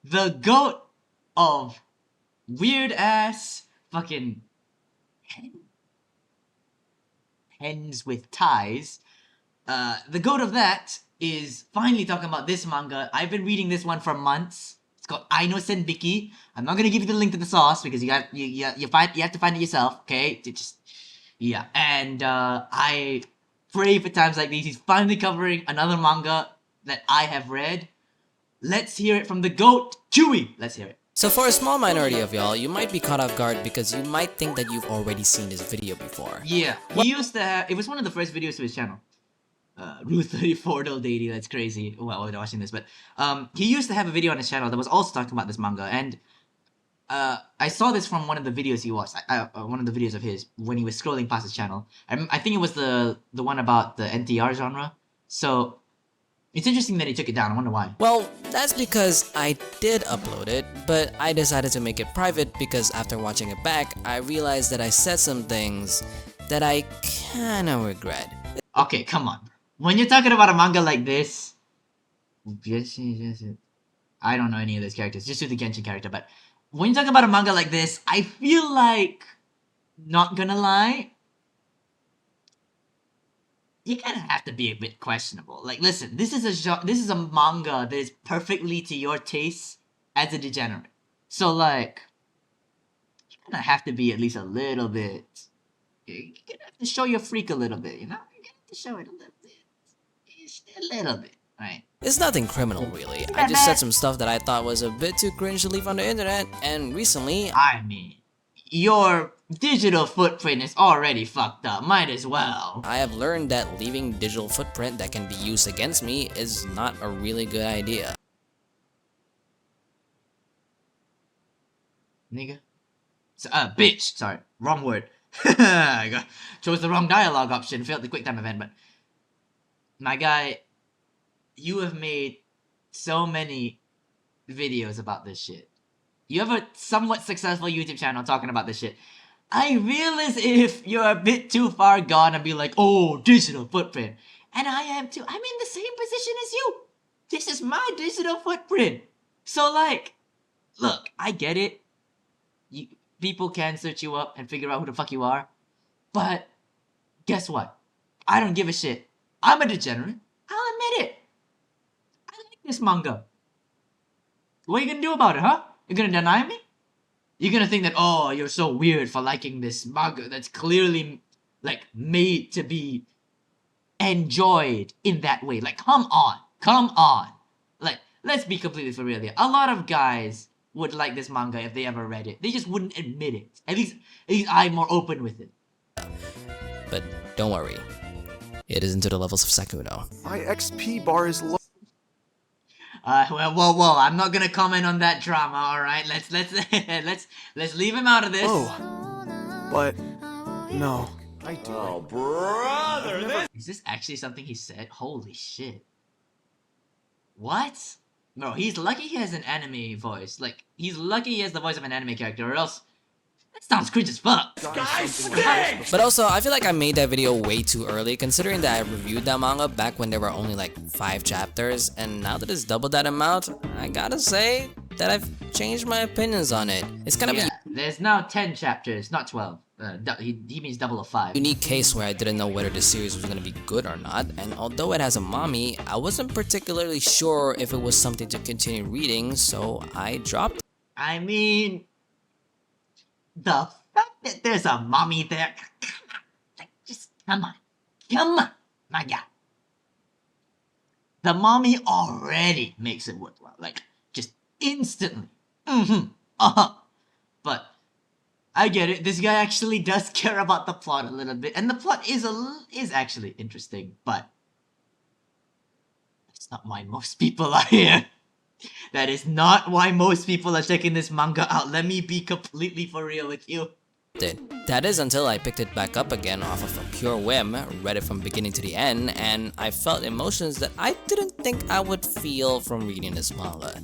the goat of weird ass fucking hens with ties. The goat of that is finally talking about this manga. I've been reading this one for months. It's called Aino Senbiki. I'm not gonna give you the link to the source because you have to find it yourself. Okay, yeah. And I pray for times like these. He's finally covering another manga that I have read. Let's hear it from the goat, Kewie. Let's hear it. So for a small minority of y'all, you might be caught off guard because you might think that you've already seen this video before. Yeah, he used to have, it was one of the first videos to his channel. Route 34 Del Deity, that's crazy. Well, we're watching this, but he used to have a video on his channel that was also talking about this manga, and I saw this from one of the videos he watched, one of the videos of his when he was scrolling past his channel. I think it was the one about the NTR genre. So it's interesting that he took it down. I wonder why. Well, that's because I did upload it, but I decided to make it private because after watching it back, I realized that I said some things that I kinda regret. Okay, come on. When you're talking about a manga like this, I don't know any of those characters, just do the Genshin character, but when you talk about a manga like this, I feel like, not gonna lie, you kind of have to be a bit questionable. Like, listen, this is a manga that is perfectly to your taste as a degenerate. So, like, you kind of have to be at least a little bit. You're gonna have to show your freak a little bit, you know? You're gonna have to show it a little bit. Just a little bit, right? It's nothing criminal, really. I just said some stuff that I thought was a bit too cringe to leave on the internet, and recently... I mean, your digital footprint is already fucked up. Might as well. I have learned that leaving digital footprint that can be used against me is not a really good idea. Nigga? Bitch! Sorry, wrong word. Chose the wrong dialogue option, failed the quick time event, but... My guy, you have made so many videos about this shit. You have a somewhat successful YouTube channel talking about this shit. I feel as if you're a bit too far gone and be like, oh, digital footprint. And I am too. I'm in the same position as you. This is my digital footprint. So, like, look, I get it. People can search you up and figure out who the fuck you are. But guess what? I don't give a shit. I'm a degenerate. I'll admit it. I like this manga. What are you gonna do about it, huh? You're gonna deny me? You're gonna think that, oh, you're so weird for liking this manga that's clearly, like, made to be enjoyed in that way. Like, come on. Come on. Like, let's be completely for real here. A lot of guys would like this manga if they ever read it. They just wouldn't admit it. At least I'm more open with it. But don't worry. It isn't to the levels of Sekuno. My XP bar is low. Well, whoa, I'm not gonna comment on that drama, alright? Let's leave him out of this. Oh. But, no. I do. Oh, brother! Is this actually something he said? Holy shit. What? Bro, he's lucky he has an anime voice. Like, he's lucky he has the voice of an anime character, or else... That sounds cringe as fuck. But also, I feel like I made that video way too early, considering that I reviewed that manga back when there were only like 5 chapters, and now that it's doubled that amount, I gotta say that I've changed my opinions on it. It's kind of Yeah, there's now 10 chapters, not 12. He means double of 5. a unique case where I didn't know whether the series was gonna be good or not, and although it has a mommy, I wasn't particularly sure if it was something to continue reading, so I dropped it. I mean... The fact that there's a mommy there... Come on. Like, just come on. Come on, my guy. The mommy already makes it worthwhile. Like, just instantly. But... I get it. This guy actually does care about the plot a little bit, and the plot is actually interesting, but that's not why most people are here. That is not why most people are checking this manga out. Let me be completely for real with you. That is until I picked it back up again off of a pure whim, read it from beginning to the end, and I felt emotions that I didn't think I would feel from reading this manga.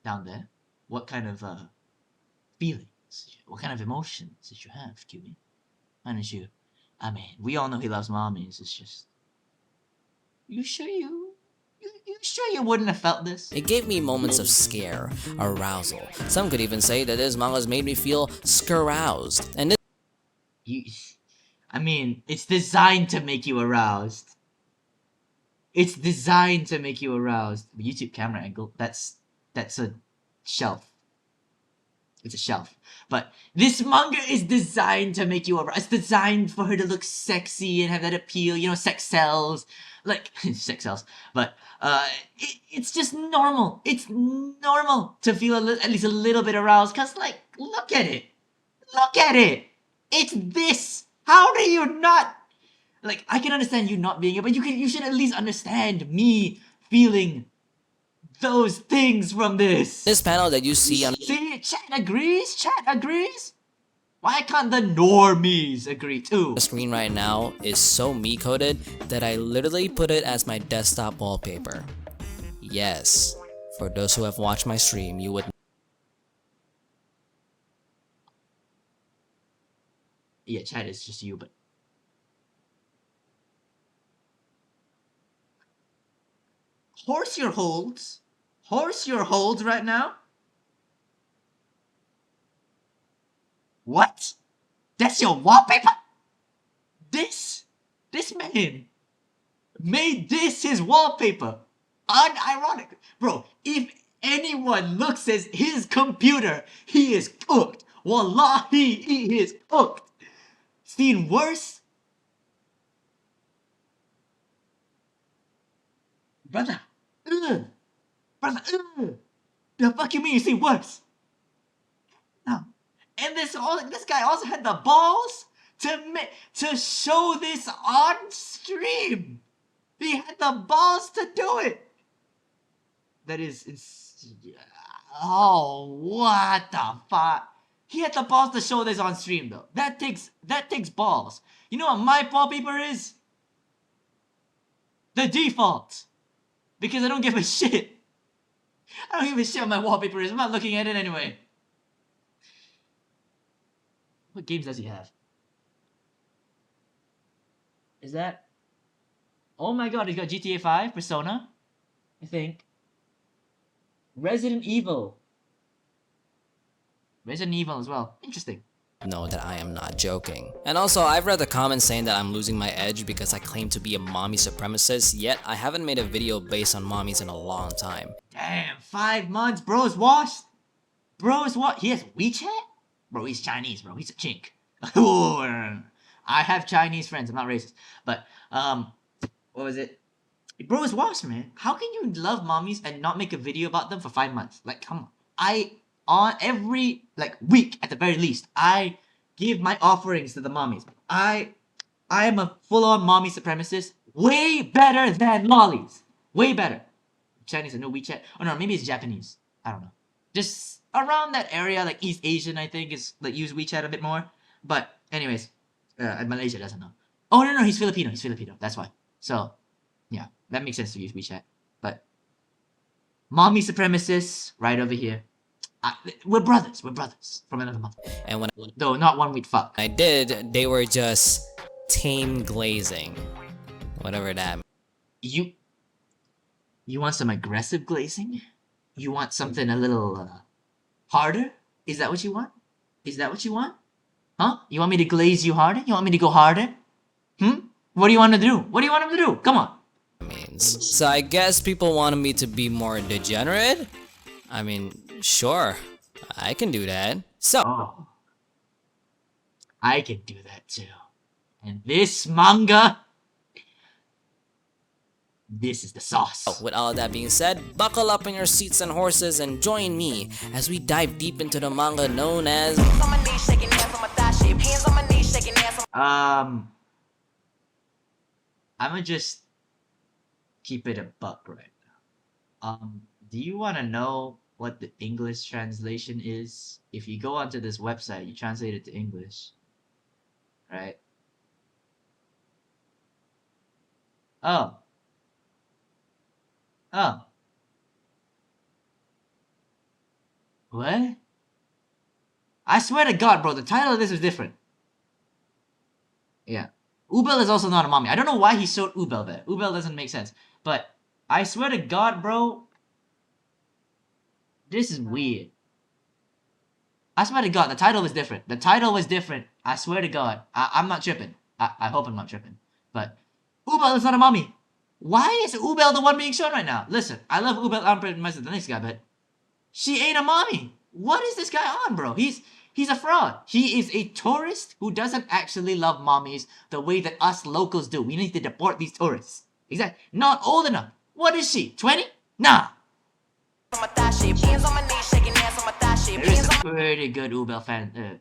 Down there, what kind of feelings, what kind of emotions did you have, Kewie? Why don't you? I mean, we all know he loves mommies. It's just, you sure sure you wouldn't have felt this? It gave me moments of scare, arousal. Some could even say that this manga's made me feel scaroused. And I mean, it's designed to make you aroused. It's designed to make you aroused. YouTube camera angle, that's a shelf. It's a shelf. But this manga is designed to make you aroused. It's designed for her to look sexy and have that appeal, you know, sex sells. Like, sex sells. But, it's just normal. It's normal to feel at least a little bit aroused. Cause, like, look at it. Look at it. It's this. How do you not... Like, I can understand you not being it, but you should at least understand me feeling those things from this. this panel that you see on See, chat agrees? Chat agrees? Why can't the normies agree too? the screen right now is so me-coded that I literally put it as my desktop wallpaper. Yes, for those who have watched my stream, you would Yeah, chat is just you, but... Horse your holds? Horse your holds right now? What? That's your wallpaper? This man made this his wallpaper. Unironic. Bro, if anyone looks at his computer, he is cooked. Wallahi, he is cooked. Seen worse? Brother. Brother. The fuck you mean you see worse? No. And this guy also had the balls to show this on stream. He had the balls to do it. That is oh, what the fuck? He had the balls to show this on stream though. That takes balls. You know what my wallpaper is? The default. Because I don't give a shit. I don't give a shit what my wallpaper is. I'm not looking at it anyway. What games does he have? Is that... Oh my god, he's got GTA 5, Persona, I think. Resident Evil. Resident Evil as well. Interesting. know that I am not joking. And also, I've read the comments saying that I'm losing my edge because I claim to be a mommy supremacist, yet I haven't made a video based on mommies in a long time. Damn, 5 months, bro's washed. Bro's what? He has WeChat? Bro, he's Chinese, bro. He's a chink. I have Chinese friends. I'm not racist. But, what was it? Bro is washed, man. How can you love mommies and not make a video about them for 5 months? Like, come on. On every, like, week, at the very least, I give my offerings to the mommies. I am a full-on mommy supremacist. Way better than lollies. Way better. Chinese and no WeChat. Oh, no, maybe it's Japanese. I don't know. Just around that area, like East Asian, I think, is, like, use WeChat a bit more. But, anyways, Malaysia doesn't know. Oh, no, he's Filipino. He's Filipino. That's why. So, yeah, that makes sense to use WeChat. But, mommy supremacists, right over here. We're brothers from another mother. And when Though not one we'd fuck. I did, they were just tame glazing. Whatever that means. You want some aggressive glazing? You want something a little harder? Is that what you want? Is that what you want? Huh? You want me to glaze you harder? You want me to go harder? What do you want to do? What do you want him to do? Come on. Means. So I guess people wanted me to be more degenerate? I mean, sure, I can do that. So, Oh. I can do that too. And this manga, this is the sauce. with all of that being said, buckle up in your seats and horses and join me as we dive deep into the manga known as... I'ma just keep it a buck right now. Do you want to know what the English translation is? If you go onto this website, you translate it to English, right? Oh. What? I swear to God, bro, the title of this is different. Yeah. Ubel is also not a mommy. I don't know why he showed Ubel there. Ubel doesn't make sense. But I swear to God, bro. This is weird. I swear to God, the title was different. The title was different. I swear to God. I'm not tripping. I hope I'm not tripping. But Ubel is not a mommy. Why is Ubel the one being shown right now? Listen, I love Ubel Amper the next guy, but she ain't a mommy. What is this guy on, bro? He's a fraud. He is a tourist who doesn't actually love mommies the way that us locals do. We need to deport these tourists. Exactly. Not old enough. What is she? 20? Nah. There is a pretty good Ubel fan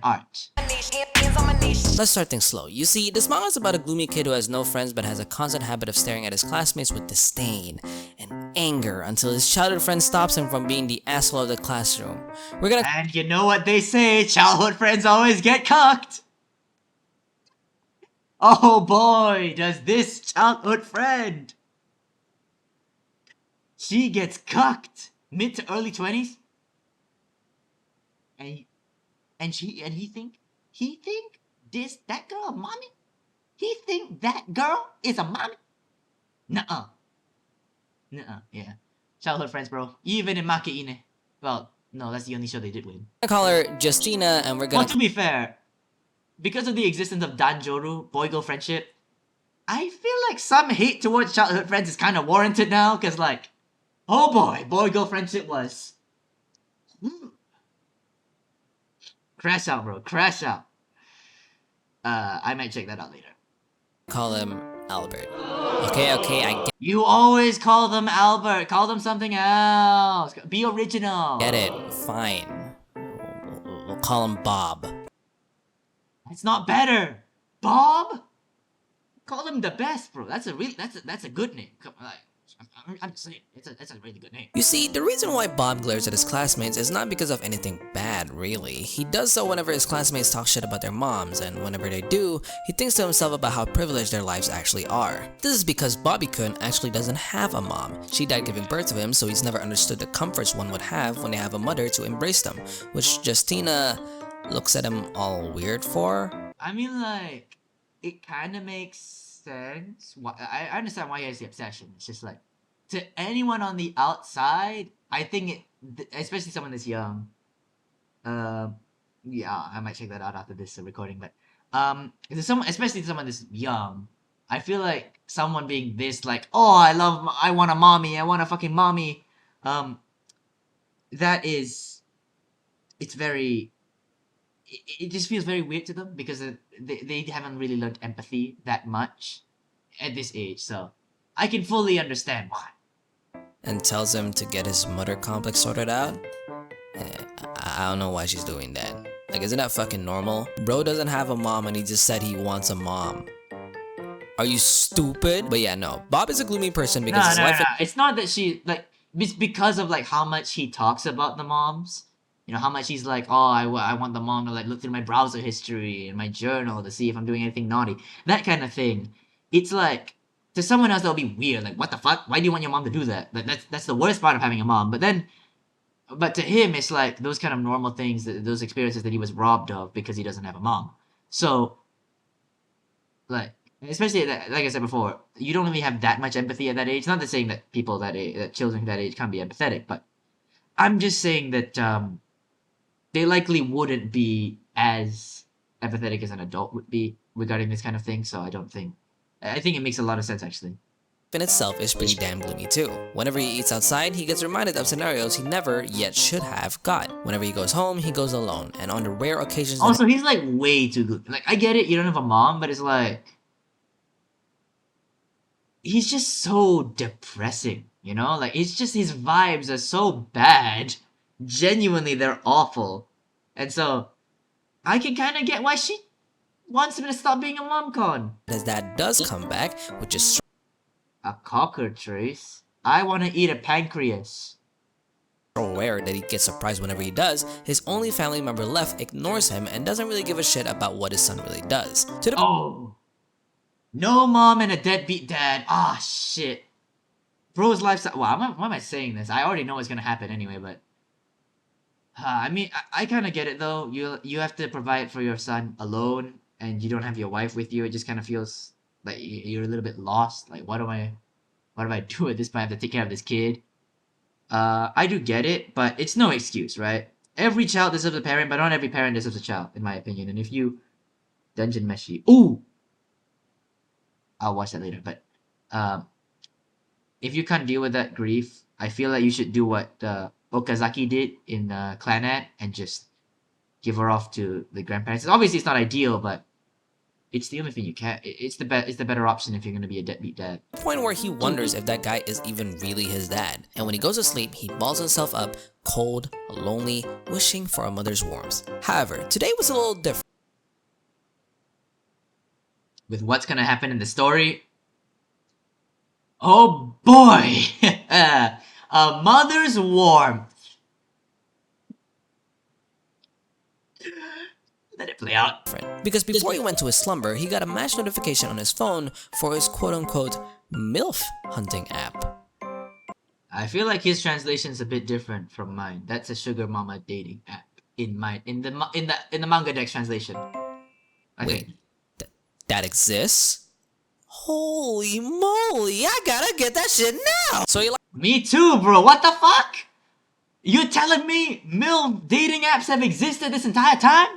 art. Let's start things slow. You see, this manga is about a gloomy kid who has no friends but has a constant habit of staring at his classmates with disdain and anger until his childhood friend stops him from being the asshole of the classroom. And you know what they say, childhood friends always get cucked. Oh boy, does this childhood friend. She gets cucked. Mid to early 20s. And he think that girl a mommy? He think that girl is a mommy? Nuh-uh. Yeah. Childhood friends, bro. Even in Makiine. Well, no, that's the only show they did win. We're gonna call her Justina, and we're gonna... Well, to be fair, because of the existence of Danjoru, boy-girl friendship, I feel like some hate towards childhood friends is kind of warranted now, because like, oh boy, boy-girl friendship was... Crash out, bro. Crash out. I might check that out later. Call him Albert. Okay, I You always call them Albert. Call them something else. Be original. get it. Fine. We'll call him Bob. It's not better. Bob? Call him the best, bro. That's a good name. I'm just saying, that's a really good name. You see, the reason why Bob glares at his classmates is not because of anything bad, really. He does so whenever his classmates talk shit about their moms, and whenever they do, he thinks to himself about how privileged their lives actually are. This is because Bobby-kun actually doesn't have a mom. She died giving birth to him, so he's never understood the comforts one would have when they have a mother to embrace them, which Justina looks at him all weird for. I mean, like, it kind of makes sense. I understand why he has the obsession. It's just like, to anyone on the outside, I think especially someone this young, yeah, I might check that out after this recording, but, especially someone this young, I feel like someone being this like, oh, I want a mommy, I want a fucking mommy, it's very, it just feels very weird to them because they haven't really learned empathy that much at this age, so I can fully understand why. And tells him to get his mother complex sorted out? I don't know why she's doing that. Like, isn't that fucking normal? Bro doesn't have a mom and he just said he wants a mom. Are you stupid? But yeah, no. Bob is a gloomy person because his wife... It's not that she, like, it's because of, like, how much he talks about the moms. You know, how much he's like, oh, I want the mom to, like, look through my browser history and my journal to see if I'm doing anything naughty. That kind of thing. It's like... To someone else, that'll be weird. Like, what the fuck? Why do you want your mom to do that? That's the worst part of having a mom. But to him, it's like those kind of normal things, those experiences that he was robbed of because he doesn't have a mom. So, like, especially like I said before, you don't really have that much empathy at that age. Not that saying that people that age, that children that age can't be empathetic, but I'm just saying that they likely wouldn't be as empathetic as an adult would be regarding this kind of thing. So I think it makes a lot of sense, actually. In itself is pretty damn gloomy too. Whenever he eats outside, he gets reminded of scenarios he never yet should have got. Whenever he goes home, he goes alone, and on the rare occasions... Also, he's like way too good. Like, I get it, you don't have a mom, but it's like... He's just so depressing, you know? Like, it's just his vibes are so bad. Genuinely, they're awful. And so, I can kind of get why she wants him to stop being a momcon. As that does come back, which is a cockatrice? I want to eat a pancreas. so aware that he gets surprised whenever he does, his only family member left ignores him and doesn't really give a shit about what his son really does. Oh! No mom and a deadbeat dad. Ah, shit. Bro's lifestyle. Wow, why am I saying this? I already know what's gonna happen anyway, but... I mean, I kind of get it though. You have to provide for your son alone, and you don't have your wife with you. It just kind of feels like you're a little bit lost. Like, what am I what do I do at this point? I have to take care of this kid. I do get it, but it's no excuse, right? Every child deserves a parent, but not every parent deserves a child, in my opinion. And if you dungeon meshy, ooh, I'll watch that later. But if you can't deal with that grief, I feel like you should do what Okazaki did in Clannad and just give her off to the grandparents. Obviously, it's not ideal, but it's the only thing you can. It's the better option if you're gonna be a deadbeat dad. Point where he wonders if that guy is even really his dad. And when he goes to sleep, he balls himself up, cold, lonely, wishing for a mother's warmth. However, today was a little different. With what's gonna happen in the story, oh boy, a mother's warmth. Let it play out. Because before he went to his slumber, he got a match notification on his phone for his quote-unquote MILF hunting app. I feel like his translation's a bit different from mine. That's a sugar mama dating app in the manga dex translation. Wait, that exists? Holy moly, I gotta get that shit now! So he Me too, bro. What the fuck? You're telling me MILF dating apps have existed this entire time?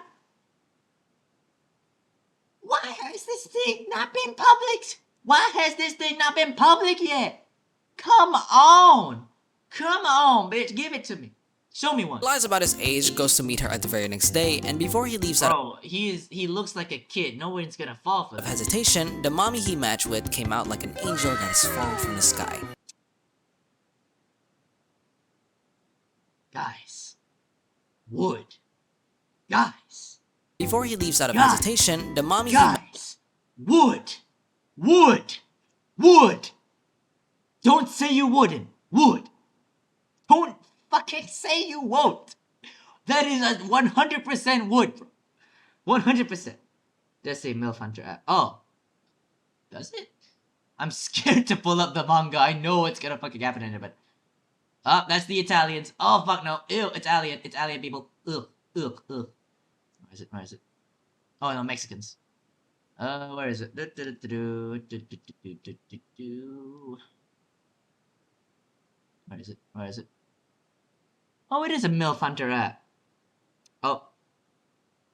Why has this thing not been public? Why has this thing not been public yet? Come on, bitch, give it to me. Show me one. lies about his age, goes to meet her at the very next day, and before he leaves out Bro, he looks like a kid. No one's gonna fall for of that. hesitation, the mommy he matched with came out like an angel that has fallen from the sky. Guys, wood. Guys. Before he leaves out of Guys. hesitation, the mommy Guys, wood. Don't say you wouldn't. Would. Don't fucking say you won't. That is a 100% would, bro. 100%. Let's say MILF Hunter app. Oh. Does it? I'm scared to pull up the manga. I know what's gonna fucking happen in it, but... Oh, that's the Italians. Oh, fuck no. Ew, Italian. Italian people. Ugh. Where is it? Oh, no, Mexicans. Where is it? Where is it? Oh, it is a MILF Hunter app. Oh.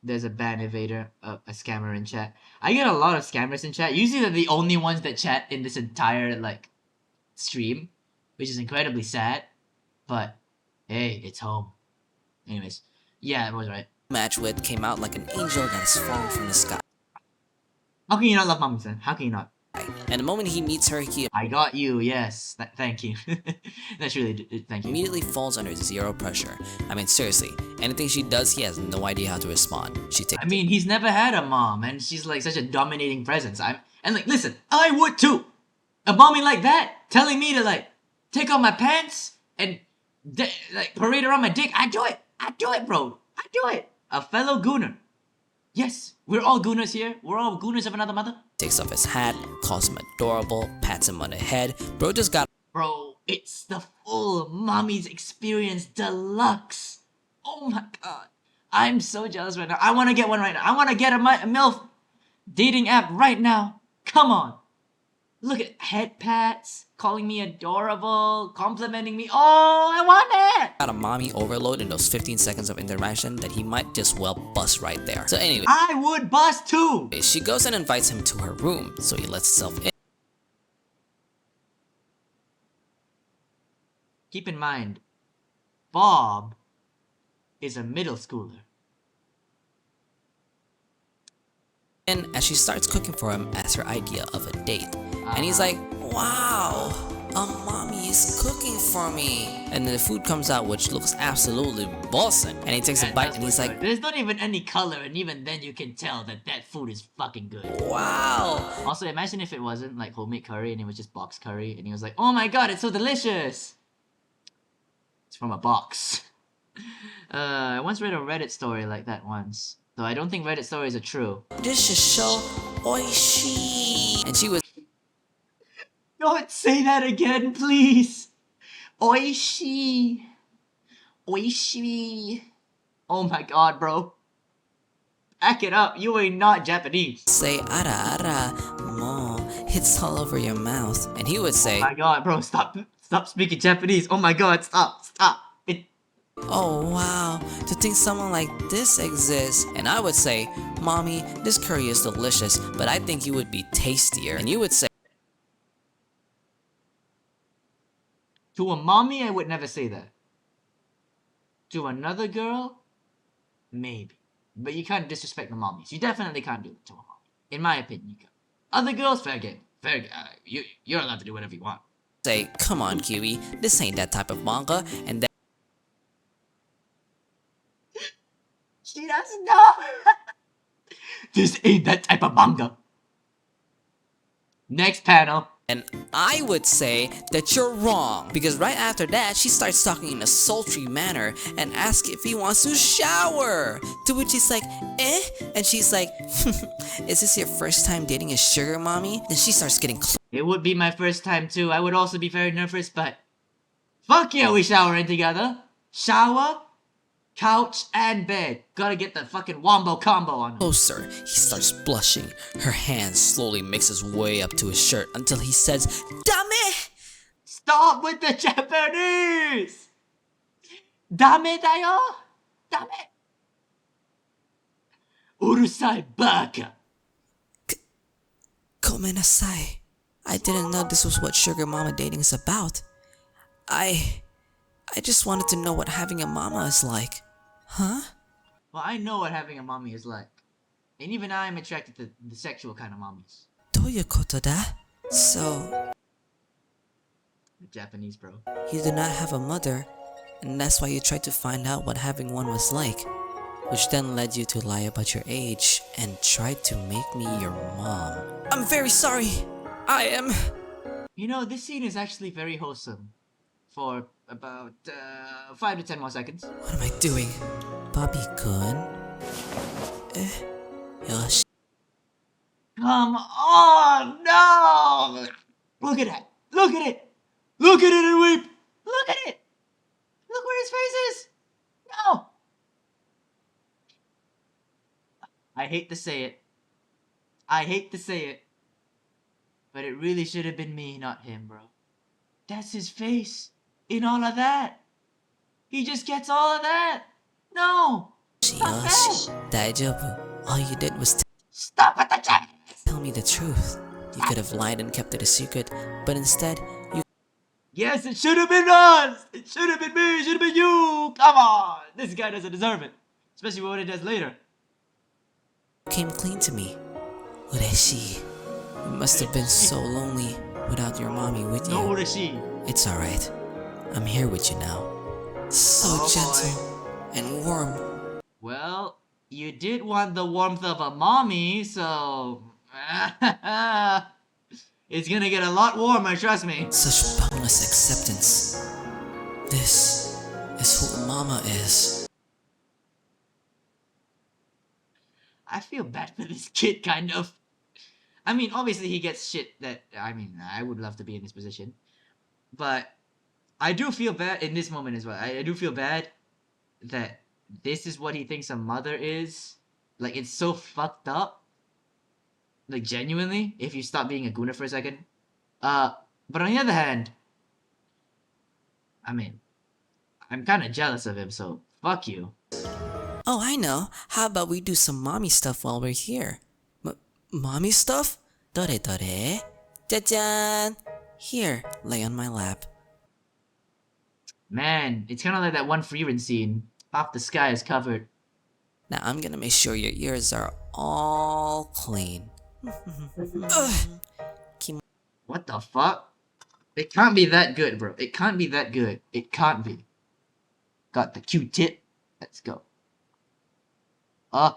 There's a ban evader, a scammer in chat. I get a lot of scammers in chat. Usually they're the only ones that chat in this entire, like, stream. Which is incredibly sad. But, hey, it's home. Anyways. Yeah, I was right. matched with came out like an angel that has fallen from the sky. How can you not love Mama-san? How can you not? And the moment he meets her, he I got you, yes. Thank you. That's really... Thank you. immediately falls under zero pressure. I mean, seriously, anything she does, he has no idea how to respond. She takes I mean, he's never had a mom, and she's like such a dominating presence. And like, listen, I would too. A mommy like that, telling me to like, take off my pants and like parade around my dick. I do it, bro. I do it. A fellow gooner. Yes, we're all gooners here. We're all gooners of another mother. takes off his hat, calls him adorable, pats him on the head. Bro just got Bro, it's the full mommy's experience deluxe. Oh my god. I'm so jealous right now. I want to get one right now. I want to get a MILF dating app right now. Come on. Look at head pats, calling me adorable, complimenting me. Oh, I want it. a mommy overload in those 15 seconds of interaction that he might just well bust right there. So anyway, I would bust too. she goes and invites him to her room, so he lets himself in. Keep in mind, Bob is a middle schooler. And as she starts cooking for him as her idea of a date. And he's like, wow, a mommy is cooking for me. And then the food comes out, which looks absolutely bossing. And he takes a bite and he's like, there's not even any color, and even then you can tell that that food is fucking good. wow. Also, imagine if it wasn't like homemade curry and it was just box curry, and he was like, oh my god, it's so delicious. It's from a box. I once read a Reddit story like that once. Though I don't think Reddit stories are true. This is so oishi. And she was Don't say that again, please. Oishi. Oishi. Oh my god, bro. Back it up. You are not Japanese. say ara ara mo It's all over your mouth. And he would say, Oh my god, bro, stop speaking Japanese. Oh my god, stop. oh wow, to think someone like this exists. And I would say, Mommy, this curry is delicious, but I think you would be tastier. And you would say, To a mommy, I would never say that. To another girl, maybe. But you can't disrespect the mommies. You definitely can't do it to a mommy. In my opinion, you can. Other girls, fair game. Fair game. You're allowed to do whatever you want. come on, Kiwi, this ain't that type of manga. And then She doesn't know. This ain't that type of manga. Next panel. And I would say that you're wrong, because right after that, she starts talking in a sultry manner and asks if he wants to shower. To which he's like, eh? And she's like, is this your first time dating a sugar mommy? Then she starts getting It would be my first time too. I would also be very nervous, but fuck yeah, we showering together. Shower, couch, and bed. Gotta get the fucking wombo combo on him. closer. He starts blushing. Her hand slowly makes his way up to his shirt until he says, Dame! Stop with the Japanese! Dame da yo! Dame! Urusai baka! Gomenasai. I didn't know this was what sugar mama dating is about. I just wanted to know what having a mama is like. Huh? Well, I know what having a mommy is like. And even I am attracted to the sexual kind of mommies. どういうことだ? So, The Japanese, bro. you do not have a mother, and that's why you tried to find out what having one was like, which then led you to lie about your age and tried to make me your mom. I'm very sorry. I am... You know, this scene is actually very wholesome. For about 5 to 10 more seconds. What am I doing? Bobby-kun? Yosh. Come on! No! Look at that! Look at it! Look at it and weep! Look at it! Look where his face is! No! I hate to say it. I hate to say it. But it really should have been me, not him, bro. That's his face. In all of that. He just gets all of that. No! Not Yosh. that. Daijoubu. All you did was Stop with the Japanese! tell me the truth. You could have lied and kept it a secret, but instead, you Yes, it should have been us! It should have been me! It should have been you! Come on! This guy doesn't deserve it. Especially what he does later. came clean to me. Ureshi. You must have been so lonely without your mommy with No you. Urashi. It's alright. I'm here with you now. So Oh, gentle and warm. Well, you did want the warmth of a mommy, so... It's gonna get a lot warmer, trust me. Such boundless acceptance. This is who Mama is. I feel bad for this kid, kind of. I mean, obviously he gets shit that... I mean, I would love to be in his position. But I do feel bad in this moment as well. I do feel bad that this is what he thinks a mother is. Like, it's so fucked up. Like, genuinely, if you stop being a gooner for a second. But on the other hand, I mean, I'm kind of jealous of him, so fuck you. Oh, I know. How about we do some mommy stuff while we're here? Mommy stuff? Dore dore? Jajan! Here, lay on my lap. Man, it's kind of like that one Freeran scene. Half the sky is covered. Now I'm gonna make sure your ears are all clean. Ugh. What the fuck? It can't be that good, bro. It can't be that good. It can't be. Got the Q-tip. Let's go. Oh,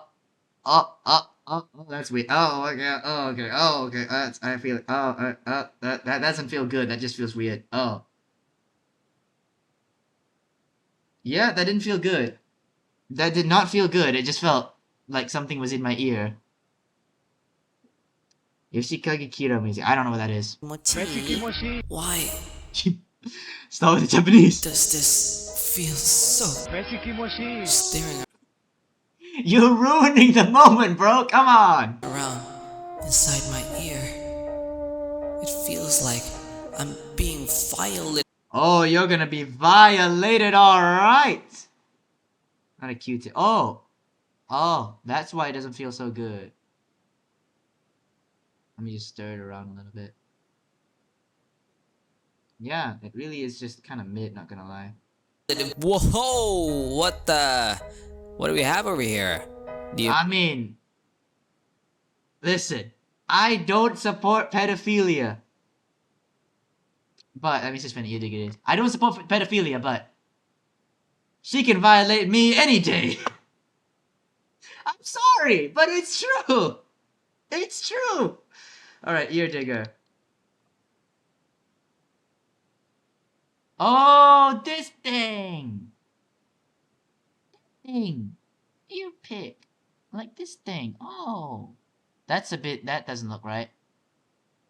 that's weird. Oh, okay. Oh, okay. Oh, okay. I feel it. Oh, that doesn't feel good. That just feels weird. Oh. Yeah, that didn't feel good. That did not feel good. It just felt like something was in my ear. Yoshikage Kira music. I don't know what that is. Why Start with the Japanese. does this feel so staring You're ruining the moment, bro. Come on. around inside my ear? feels like I'm being violated. Oh, you're gonna be violated, alright! Not a Q-tip. Oh! Oh, that's why it doesn't feel so good. Let me just stir it around a little bit. Yeah, it really is just kind of mid, not gonna lie. Whoa! What the? What do we have over here? Do you I mean, listen, I don't support pedophilia. But, let me just find how dig it is. I don't support pedophilia, but she can violate me any day. I'm sorry, but it's true. It's true. Alright, ear digger. Oh, this thing. Ear pick. Like this thing. Oh. That's a bit, that doesn't look right.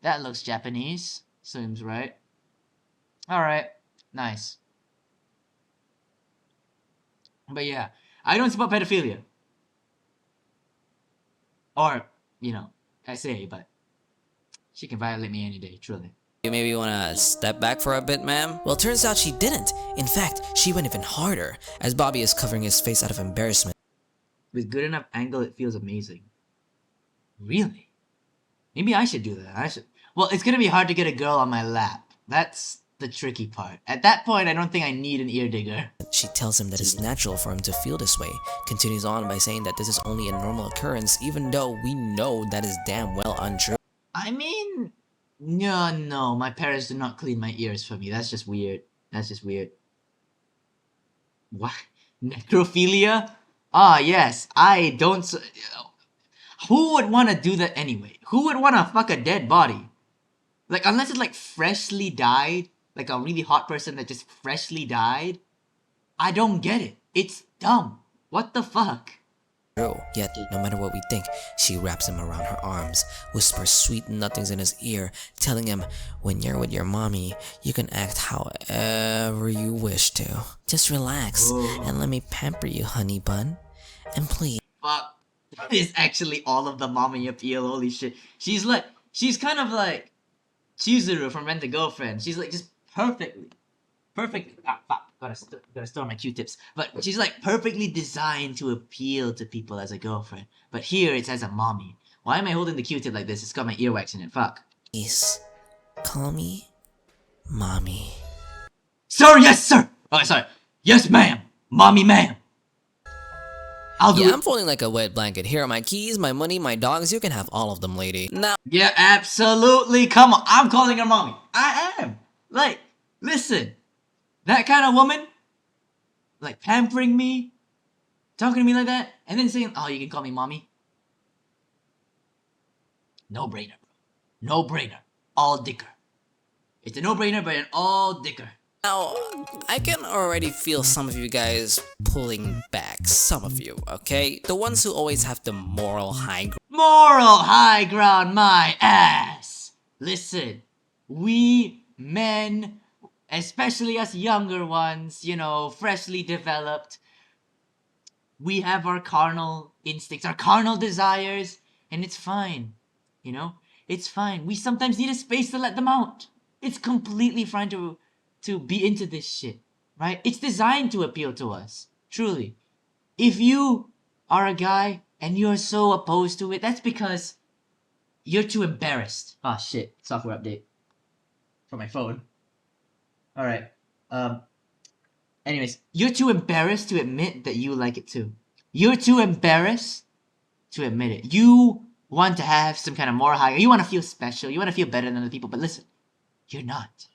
That looks Japanese. Seems right. Alright. Nice. But yeah, I don't support pedophilia. Or, you know, I say, but she can violate me any day, truly. maybe wanna step back for a bit, ma'am? Well, turns out she didn't. In fact, she went even harder, as Bobby is covering his face out of embarrassment. With good enough angle, it feels amazing. Really? Maybe I should do that. I should. Well, it's gonna be hard to get a girl on my lap. That's the tricky part. At that point, I don't think I need an ear digger. She tells him that it's natural for him to feel this way, continues on by saying that this is only a normal occurrence, even though we know that is damn well untrue. I mean, no, my parents do not clean my ears for me. That's just weird. That's just weird. What? Necrophilia? Ah, yes. I don't. Who would want to do that anyway? Who would want to fuck a dead body? Like, unless it's like freshly died, like a really hot person that just freshly died. I don't get it. It's dumb. What the fuck? Yet, no matter what we think, she wraps him around her arms, whispers sweet nothings in his ear, telling him, when you're with your mommy, you can act however you wish to. Just relax and let me pamper you, honey bun. And please. Fuck. That is actually all of the mommy appeal. Holy shit. She's kind of like Chizuru from Rent a Girlfriend. She's like just perfectly. Ah, fuck. Gotta store my Q-tips. But she's like perfectly designed to appeal to people as a girlfriend. But here it's as a mommy. Why am I holding the Q-tip like this? It's got my earwax in it. Fuck. Please, call me mommy. Sir, yes, sir! Oh, sorry. Yes, ma'am. Mommy, ma'am. I'll do Yeah, it. I'm folding like a wet blanket. Here are my keys, my money, my dogs. You can have all of them, lady. Now, Yeah, absolutely. Come on. I'm calling her mommy. I am. Like, listen. That kind of woman, like pampering me, talking to me like that, and then saying, oh, you can call me mommy. No brainer, bro. No brainer. All dicker. It's a no brainer, but an all dicker. Now, I can already feel some of you guys pulling back. Some of you, okay? The ones who always have the moral high ground. Moral high ground, my ass. Listen, we men, especially us younger ones, you know, freshly developed, we have our carnal instincts, our carnal desires, and it's fine. You know? It's fine. We sometimes need a space to let them out. It's completely fine to be into this shit, right? It's designed to appeal to us. Truly. If you are a guy and you're so opposed to it, that's because you're too embarrassed. Ah, shit. Software update. For my phone. Alright. Anyways, you're too embarrassed to admit that you like it too. You're too embarrassed to admit it. You want to have some kind of moral high. You want to feel special. You want to feel better than other people. But listen, you're not.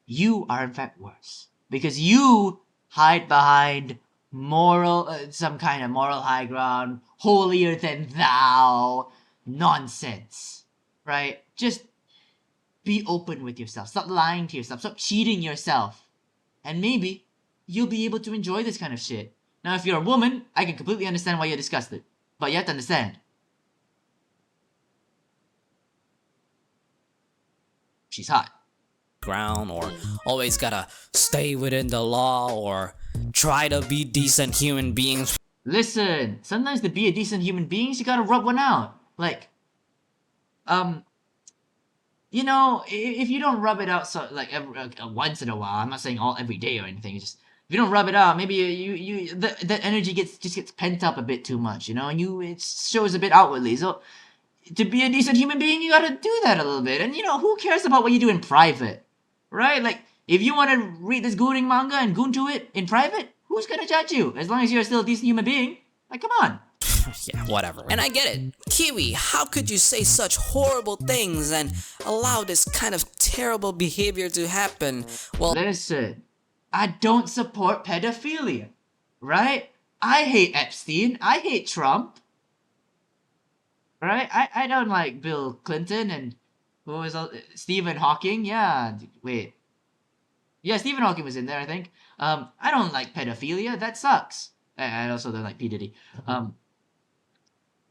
You are in fact worse. Because you hide behind moral, some kind of moral high ground, holier than thou nonsense. Right? Just be open with yourself. Stop lying to yourself. Stop cheating yourself. And maybe you'll be able to enjoy this kind of shit. Now, if you're a woman, I can completely understand why you're disgusted. But you have to understand. She's hot. Ground, or always gotta stay within the law, or try to be decent human beings. Listen, sometimes to be a decent human being, you gotta rub one out. Like, you know, if you don't rub it out so like once in a while, I'm not saying every day or anything. It's just if you don't rub it out, maybe the energy gets pent up a bit too much, you know, and it shows a bit outwardly. So to be a decent human being, you gotta do that a little bit. And you know, who cares about what you do in private, right? Like if you want to read this gooning manga and goon to it in private, who's gonna judge you? As long as you're still a decent human being. Like, come on. Yeah, whatever. And I get it. Kiwi, how could you say such horrible things and allow this kind of terrible behavior to happen? Well, Listen, I don't support pedophilia, right? I hate Epstein. I hate Trump. Right? I don't like Bill Clinton and who was Stephen Hawking. Yeah, wait. Yeah, Stephen Hawking was in there, I think. I don't like pedophilia. That sucks. I also don't like P Diddy.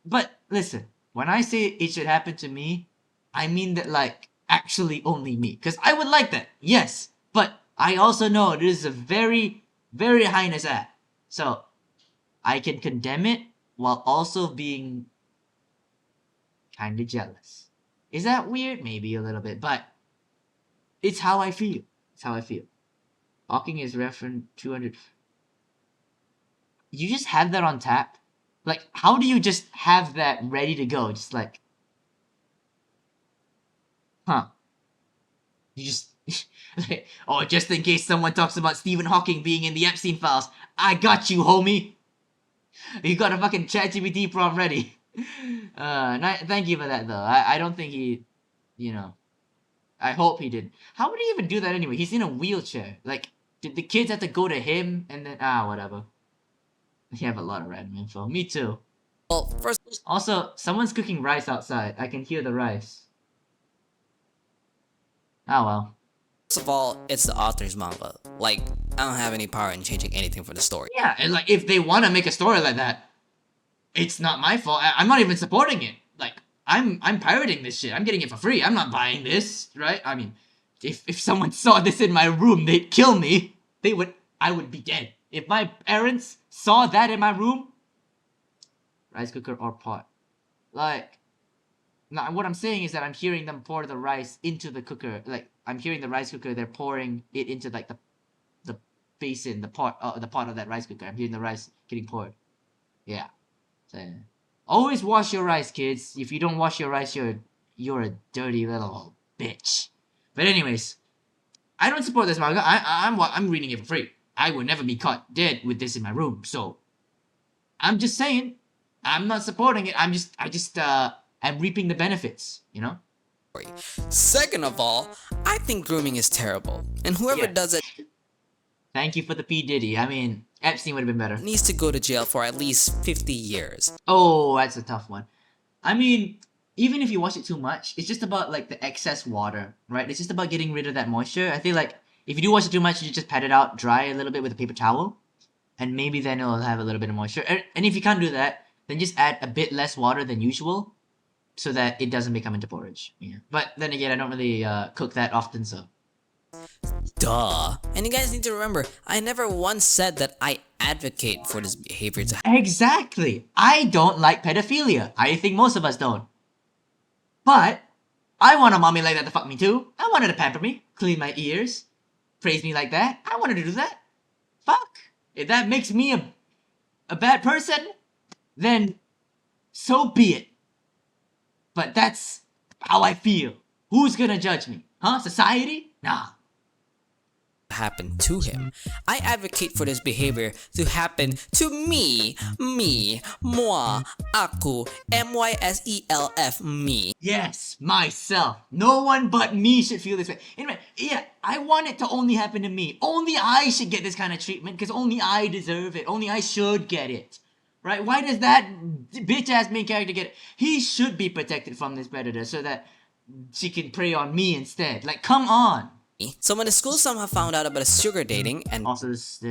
But listen, when I say it should happen to me, I mean that like actually only me, because I would like that. Yes, but I also know it is a very, very heinous act. So I can condemn it while also being kind of jealous. Is that weird? Maybe a little bit, but it's how I feel. It's how I feel. Hawking is reference 200. You just have that on tap? Like, how do you just have that ready to go? Just like, huh? You just, like, oh, just in case someone talks about Stephen Hawking being in the Epstein files, I got you, homie. You got a fucking ChatGPT prompt ready. Thank you for that, though. I don't think he, you know, I hope he did. How would he even do that anyway? He's in a wheelchair. Like, did the kids have to go to him and then, whatever. You have a lot of random info. Me too. well, first Also, someone's cooking rice outside. I can hear the rice. Oh well. of all, it's the author's manga. Like, I don't have any power in changing anything for the story. Yeah, and like if they want to make a story like that, it's not my fault. I'm not even supporting it. Like I'm pirating this shit. I'm getting it for free. I'm not buying this, right? I mean, if someone saw this in my room, they'd kill me. I would be dead. If my parents saw that in my room, rice cooker or pot. Like, now what I'm saying is that I'm hearing them pour the rice into the cooker. Like, I'm hearing the rice cooker, they're pouring it into like the basin, the pot of that rice cooker. I'm hearing the rice getting poured. Yeah. So, always wash your rice, kids. If you don't wash your rice, you're a dirty little bitch. But anyways, I don't support this manga. I'm reading it for free. I would never be caught dead with this in my room. So I'm just saying, I'm not supporting it. I'm reaping the benefits, you know? Second of all, I think grooming is terrible, and whoever Yeah. does it Thank you for the P Diddy. I mean, Epstein would have been better. needs to go to jail for at least 50 years. Oh, that's a tough one. I mean, even if you wash it too much, it's just about like the excess water, right? It's just about getting rid of that moisture. I feel like if you do wash it too much, you just pat it out dry a little bit with a paper towel, and maybe then it'll have a little bit of moisture. And if you can't do that, then just add a bit less water than usual, so that it doesn't become into porridge. Yeah. But then again, I don't really cook that often, so. Duh. And you guys need to remember, I never once said that I advocate for this behavior to Exactly. I don't like pedophilia. I think most of us don't. But I want a mommy like that to fuck me too. I want her to pamper me, clean my ears, praise me like that. I want her to do that. Fuck. If that makes me a bad person, then so be it. But that's how I feel. Who's gonna judge me? Huh? Society? Nah. happen to him. I advocate for this behavior to happen to me, moi, aku, myself, me. Yes, myself. No one but me should feel this way. Anyway, yeah, I want it to only happen to me. Only I should get this kind of treatment because only I deserve it. Only I should get it. Right? Why does that bitch-ass main character get it? He should be protected from this predator so that she can prey on me instead. Like, come on. So when the school somehow found out about a sugar dating and Also, it's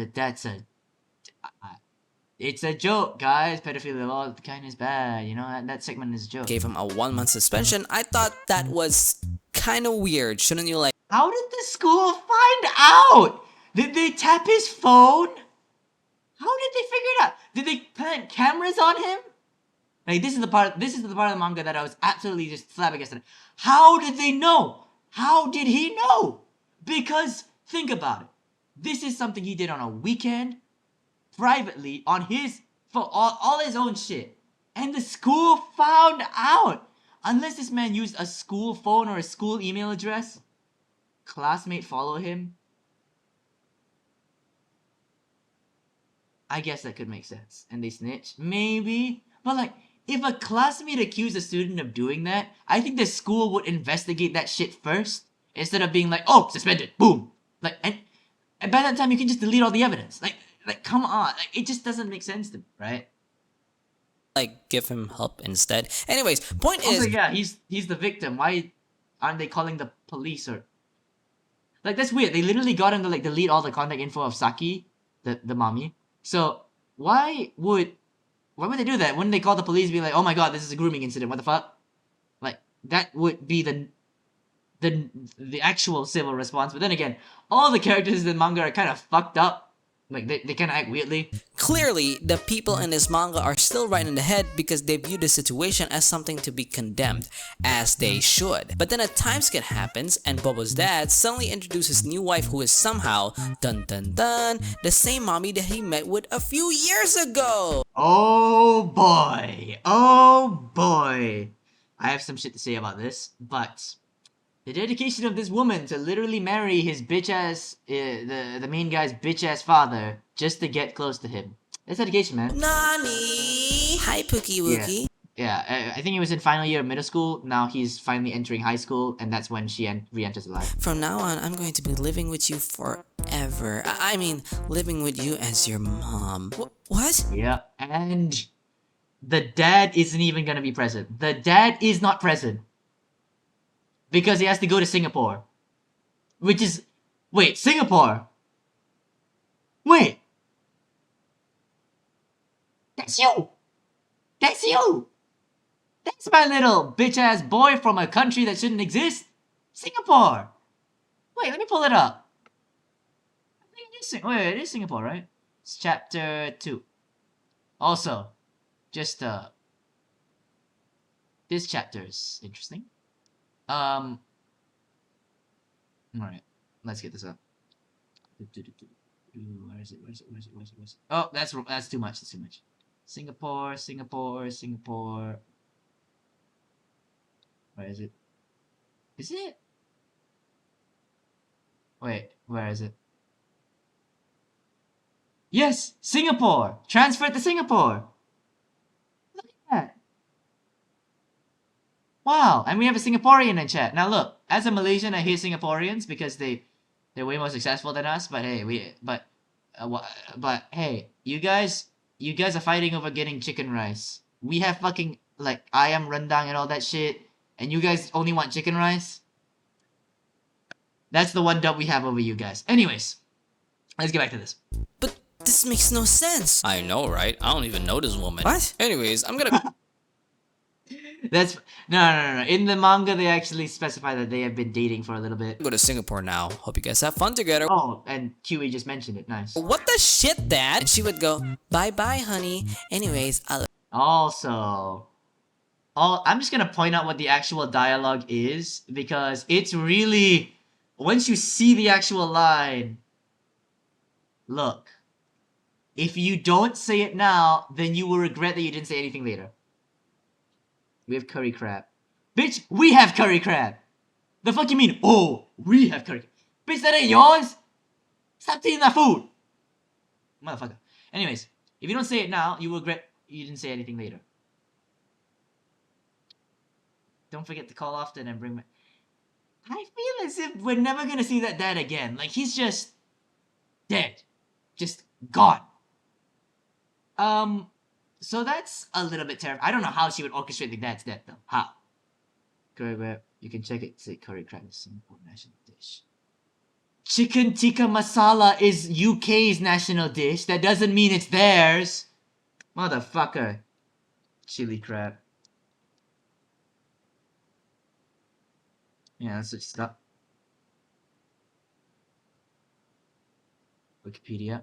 a joke, guys. Pedophilia, all kind is bad. You know, that segment is a joke. gave him a 1-month suspension, I thought that was kind of weird. Shouldn't you like How did the school find out? Did they tap his phone? How did they figure it out? Did they plant cameras on him? Like this is the part of the manga that I was absolutely just flabbergasted. How did they know? How did he know? Because think about it. This is something he did on a weekend, privately, on his for all his own shit. And the school found out. Unless this man used a school phone or a school email address. Classmate follow him. I guess that could make sense. And they snitch? Maybe. But like, if a classmate accused a student of doing that, I think the school would investigate that shit first. Instead of being like, oh, suspended, boom. Like, and by that time you can just delete all the evidence. Like, come on. Like, it just doesn't make sense to me, right? Like, give him help instead. Anyways, point Also, is, yeah, he's the victim. Why aren't they calling the police or... Like, that's weird. They literally got him to, like, delete all the contact info of Saki, the mommy. So, why would they do that? Wouldn't they call the police and be like, oh my god, this is a grooming incident, what the fuck? Like, that would be the actual civil response. But then again, all the characters in the manga are kind of fucked up. Like, they kind of act weirdly. clearly, the people in this manga are still right in the head because they view the situation as something to be condemned, as they should. But then a time skip happens and Bobo's dad suddenly introduces his new wife who is somehow, dun dun dun, the same mommy that he met with a few years ago! Oh boy. Oh boy. I have some shit to say about this, but... The dedication of this woman to literally marry his bitch-ass, the main guy's bitch-ass father, just to get close to him. That's dedication, man. Nani? Hi, Pookie Wookie. Yeah, I think he was in final year of middle school. Now he's finally entering high school, and that's when she re-enters the life. From now on, I'm going to be living with you forever. I mean, living with you as your mom. What? Yeah, and the dad isn't even gonna be present. The dad is not present. Because he has to go to Singapore. Which is... Wait, Singapore? Wait! That's you! That's you! That's my little bitch-ass boy from a country that shouldn't exist! Singapore! Wait, let me pull it up. I think it is wait, it is Singapore, right? It's chapter 2. Also, just, this chapter is interesting. Alright, let's get this up. Where is it? Oh, that's too much. That's too much. Singapore. Where is it? Is it? Wait, where is it? Yes, Singapore. Transferred to Singapore. Look at that. Wow, and we have a Singaporean in chat. Now look, as a Malaysian, I hate Singaporeans because they're way more successful than us. But hey, but hey, you guys are fighting over getting chicken rice. We have fucking like ayam rendang and all that shit, and you guys only want chicken rice. That's the one dub we have over you guys. Anyways, let's get back to this. But this makes no sense. I know, right? I don't even know this woman. What? Anyways, I'm gonna... That's no. In the manga, they actually specify that they have been dating for a little bit. go to Singapore now. Hope you guys have fun together. Oh, and Kewie just mentioned it. Nice. What the shit, Dad? And she would go, bye-bye, honey. Anyways, I'll... Also, I'm just gonna point out what the actual dialogue is because it's really once you see the actual line. Look, if you don't say it now, then you will regret that you didn't say anything later. We have curry crab. Bitch, we have curry crab! The fuck you mean, oh, we have curry crab? Bitch, that ain't yours! Stop taking that food! Motherfucker. Anyways, if you don't say it now, you will regret you didn't say anything later. Don't forget to call often and bring my... I feel as if we're never gonna see that dad again. Like, he's just... dead. Just gone. So that's a little bit terrifying. I don't know how she would orchestrate the dad's death, though. How? Curry crab. You can check it. Say curry crab is Singapore national dish. Chicken tikka masala is UK's national dish. That doesn't mean it's theirs. Motherfucker. Chili crab. Yeah, that's what she's got. Wikipedia.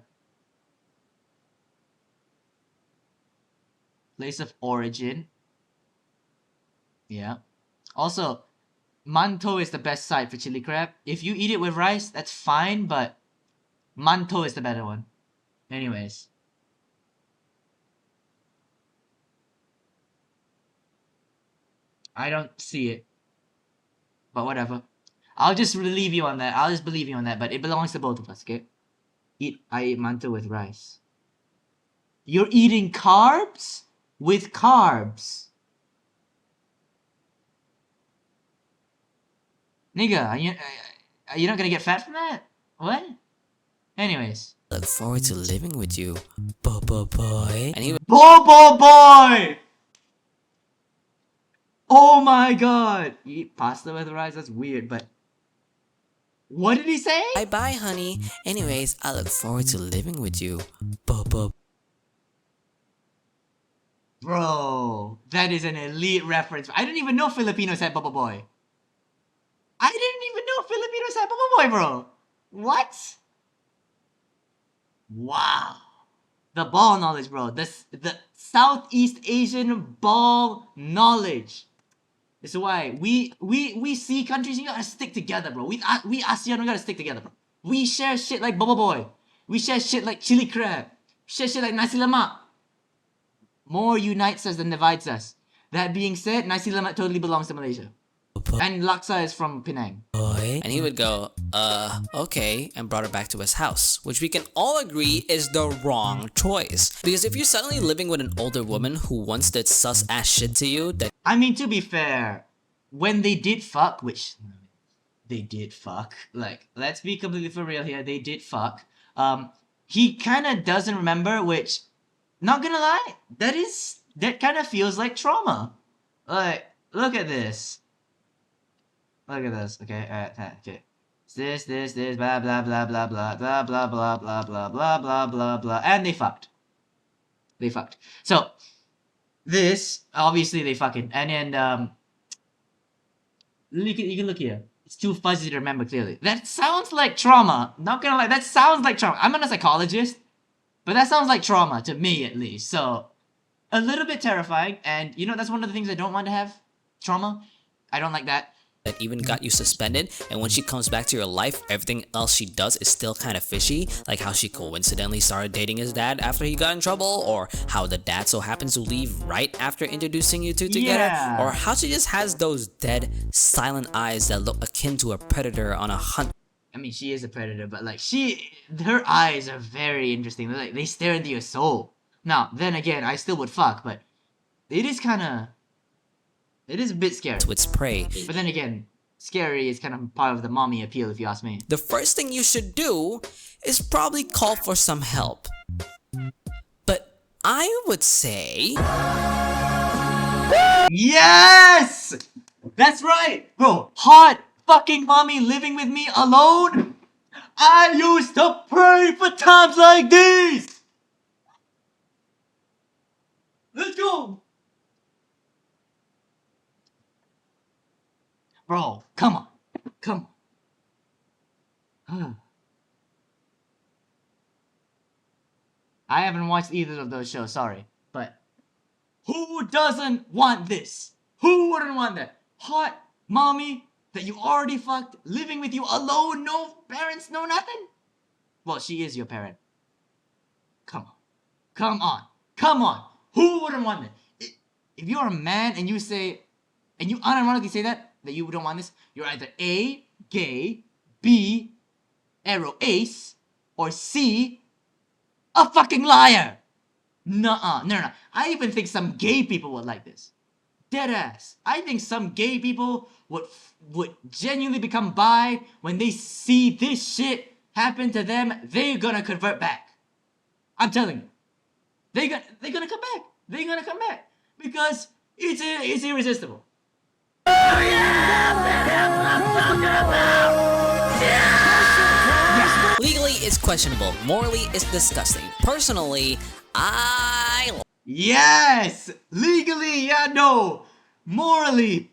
place of origin. Yeah. Also, manto is the best side for chili crab. If you eat it with rice, that's fine, but manto is the better one. Anyways. I don't see it. But whatever. I'll just relieve you on that. I'll just believe you on that, but it belongs to both of us, okay? I eat manto with rice. You're eating carbs with carbs. Nigga, are you not gonna get fat from that? What? Anyways. Look forward to living with you, boy. And he Bobo boy! Oh my god! Eat pasta with rice? That's weird, but... What did he say? bye, honey. Anyways, I look forward to living with you, boy. Bro, that is an elite reference. I didn't even know Filipinos had Bobo boy. I didn't even know Filipinos had Bobo boy, bro. What? Wow. The ball knowledge, bro. The Southeast Asian ball knowledge. This is why we see countries, you gotta stick together, bro. We ASEAN, we gotta stick together, bro. We share shit like Bobo boy. We share shit like chili crab. We share shit like nasi lemak. More unites us than divides us. That being said, nasi lemak totally belongs to Malaysia. And laksa is from Penang. And he would go, okay, and brought her back to his house, which we can all agree is the wrong choice. Because if you're suddenly living with an older woman who once did sus ass shit to you, that I mean, to be fair, when they did fuck, which they did fuck, like, let's be completely for real here, they did fuck. He kind of doesn't remember, which, not gonna lie, that kind of feels like trauma. Like, look at this. Look at this, okay, okay. This, blah, blah, blah, blah, blah, blah, blah, blah, blah, blah, blah, blah, blah, blah, and they fucked. They fucked. So, this, obviously they fucking, and then, you can look here. It's too fuzzy to remember clearly. That sounds like trauma. Not gonna lie, that sounds like trauma. I'm not a psychologist, but that sounds like trauma to me at least. So, a little bit terrifying, and you know, that's one of the things I don't want to have. Trauma. I don't like that. even got you suspended, and when she comes back to your life, everything else she does is still kind of fishy, like how she coincidentally started dating his dad after he got in trouble, or how the dad so happens to leave right after introducing you two together, Yeah. or how she just has those dead, silent eyes that look akin to a predator on a hunt. I mean, she is a predator, but like her eyes are very interesting. Like they stare into your soul. Now, then again, I still would fuck, but it is a bit scary. To its prey. But then again, scary is kind of part of the mommy appeal, if you ask me. The first thing you should do is probably call for some help. But I would say... Yes! That's right! Bro, hot fucking mommy living with me alone? I used to pray for times like these! Let's go! Bro, come on. Come on. I haven't watched either of those shows, sorry. But who doesn't want this? Who wouldn't want that? Hot mommy that you already fucked, living with you alone, no parents, no nothing? Well, she is your parent. Come on. Come on. Come on. Who wouldn't want that? If you're a man and you say, and you unironically say that you don't want this, you're either A, gay, B, arrow ace, or C, a fucking liar. Nuh-uh. No. I even think some gay people would like this. Deadass. I think some gay people would genuinely become bi when they see this shit happen to them. They're gonna convert back. I'm telling you. They're gonna come back. They're gonna come back. Because it's irresistible. Legally, it's questionable. Morally, it's disgusting. Personally, Yes! Legally, yeah, no. Morally,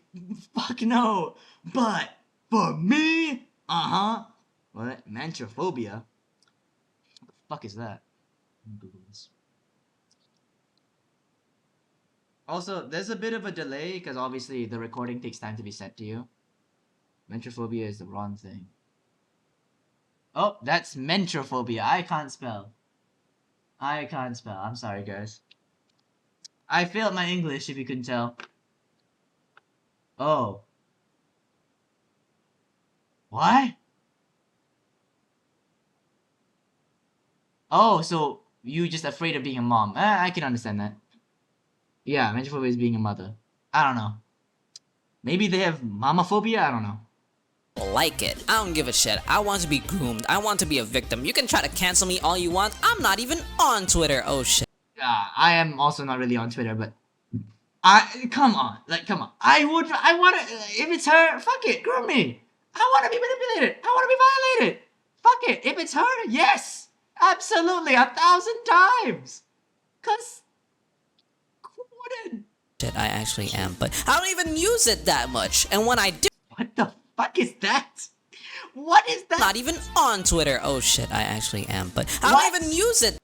fuck no. But for me, what? Mantrophobia? What the fuck is that? Google this. Also, there's a bit of a delay because obviously the recording takes time to be sent to you. Mentrophobia is the wrong thing. Oh, that's mentrophobia. I can't spell. I can't spell. I'm sorry, guys. I failed my English, if you couldn't tell. Oh. What? Oh, so you just afraid of being a mom. I can understand that. Yeah, mentrophobia is being a mother. I don't know. Maybe they have mamaphobia? I don't know. Like it. I don't give a shit. I want to be groomed. I want to be a victim. You can try to cancel me all you want. I'm not even on Twitter. Oh shit. I am also not really on Twitter, but come on, come on. I wanna, if it's her, fuck it, groom me. I wanna be manipulated. I wanna be violated. Fuck it. If it's her, yes, absolutely, 1,000 times. Cause who wouldn't? Shit, I actually am, but I don't even use it that much. And when I do, What the fuck is that? What is that? not even on Twitter. Oh shit, I actually am, but I What? don't even use it.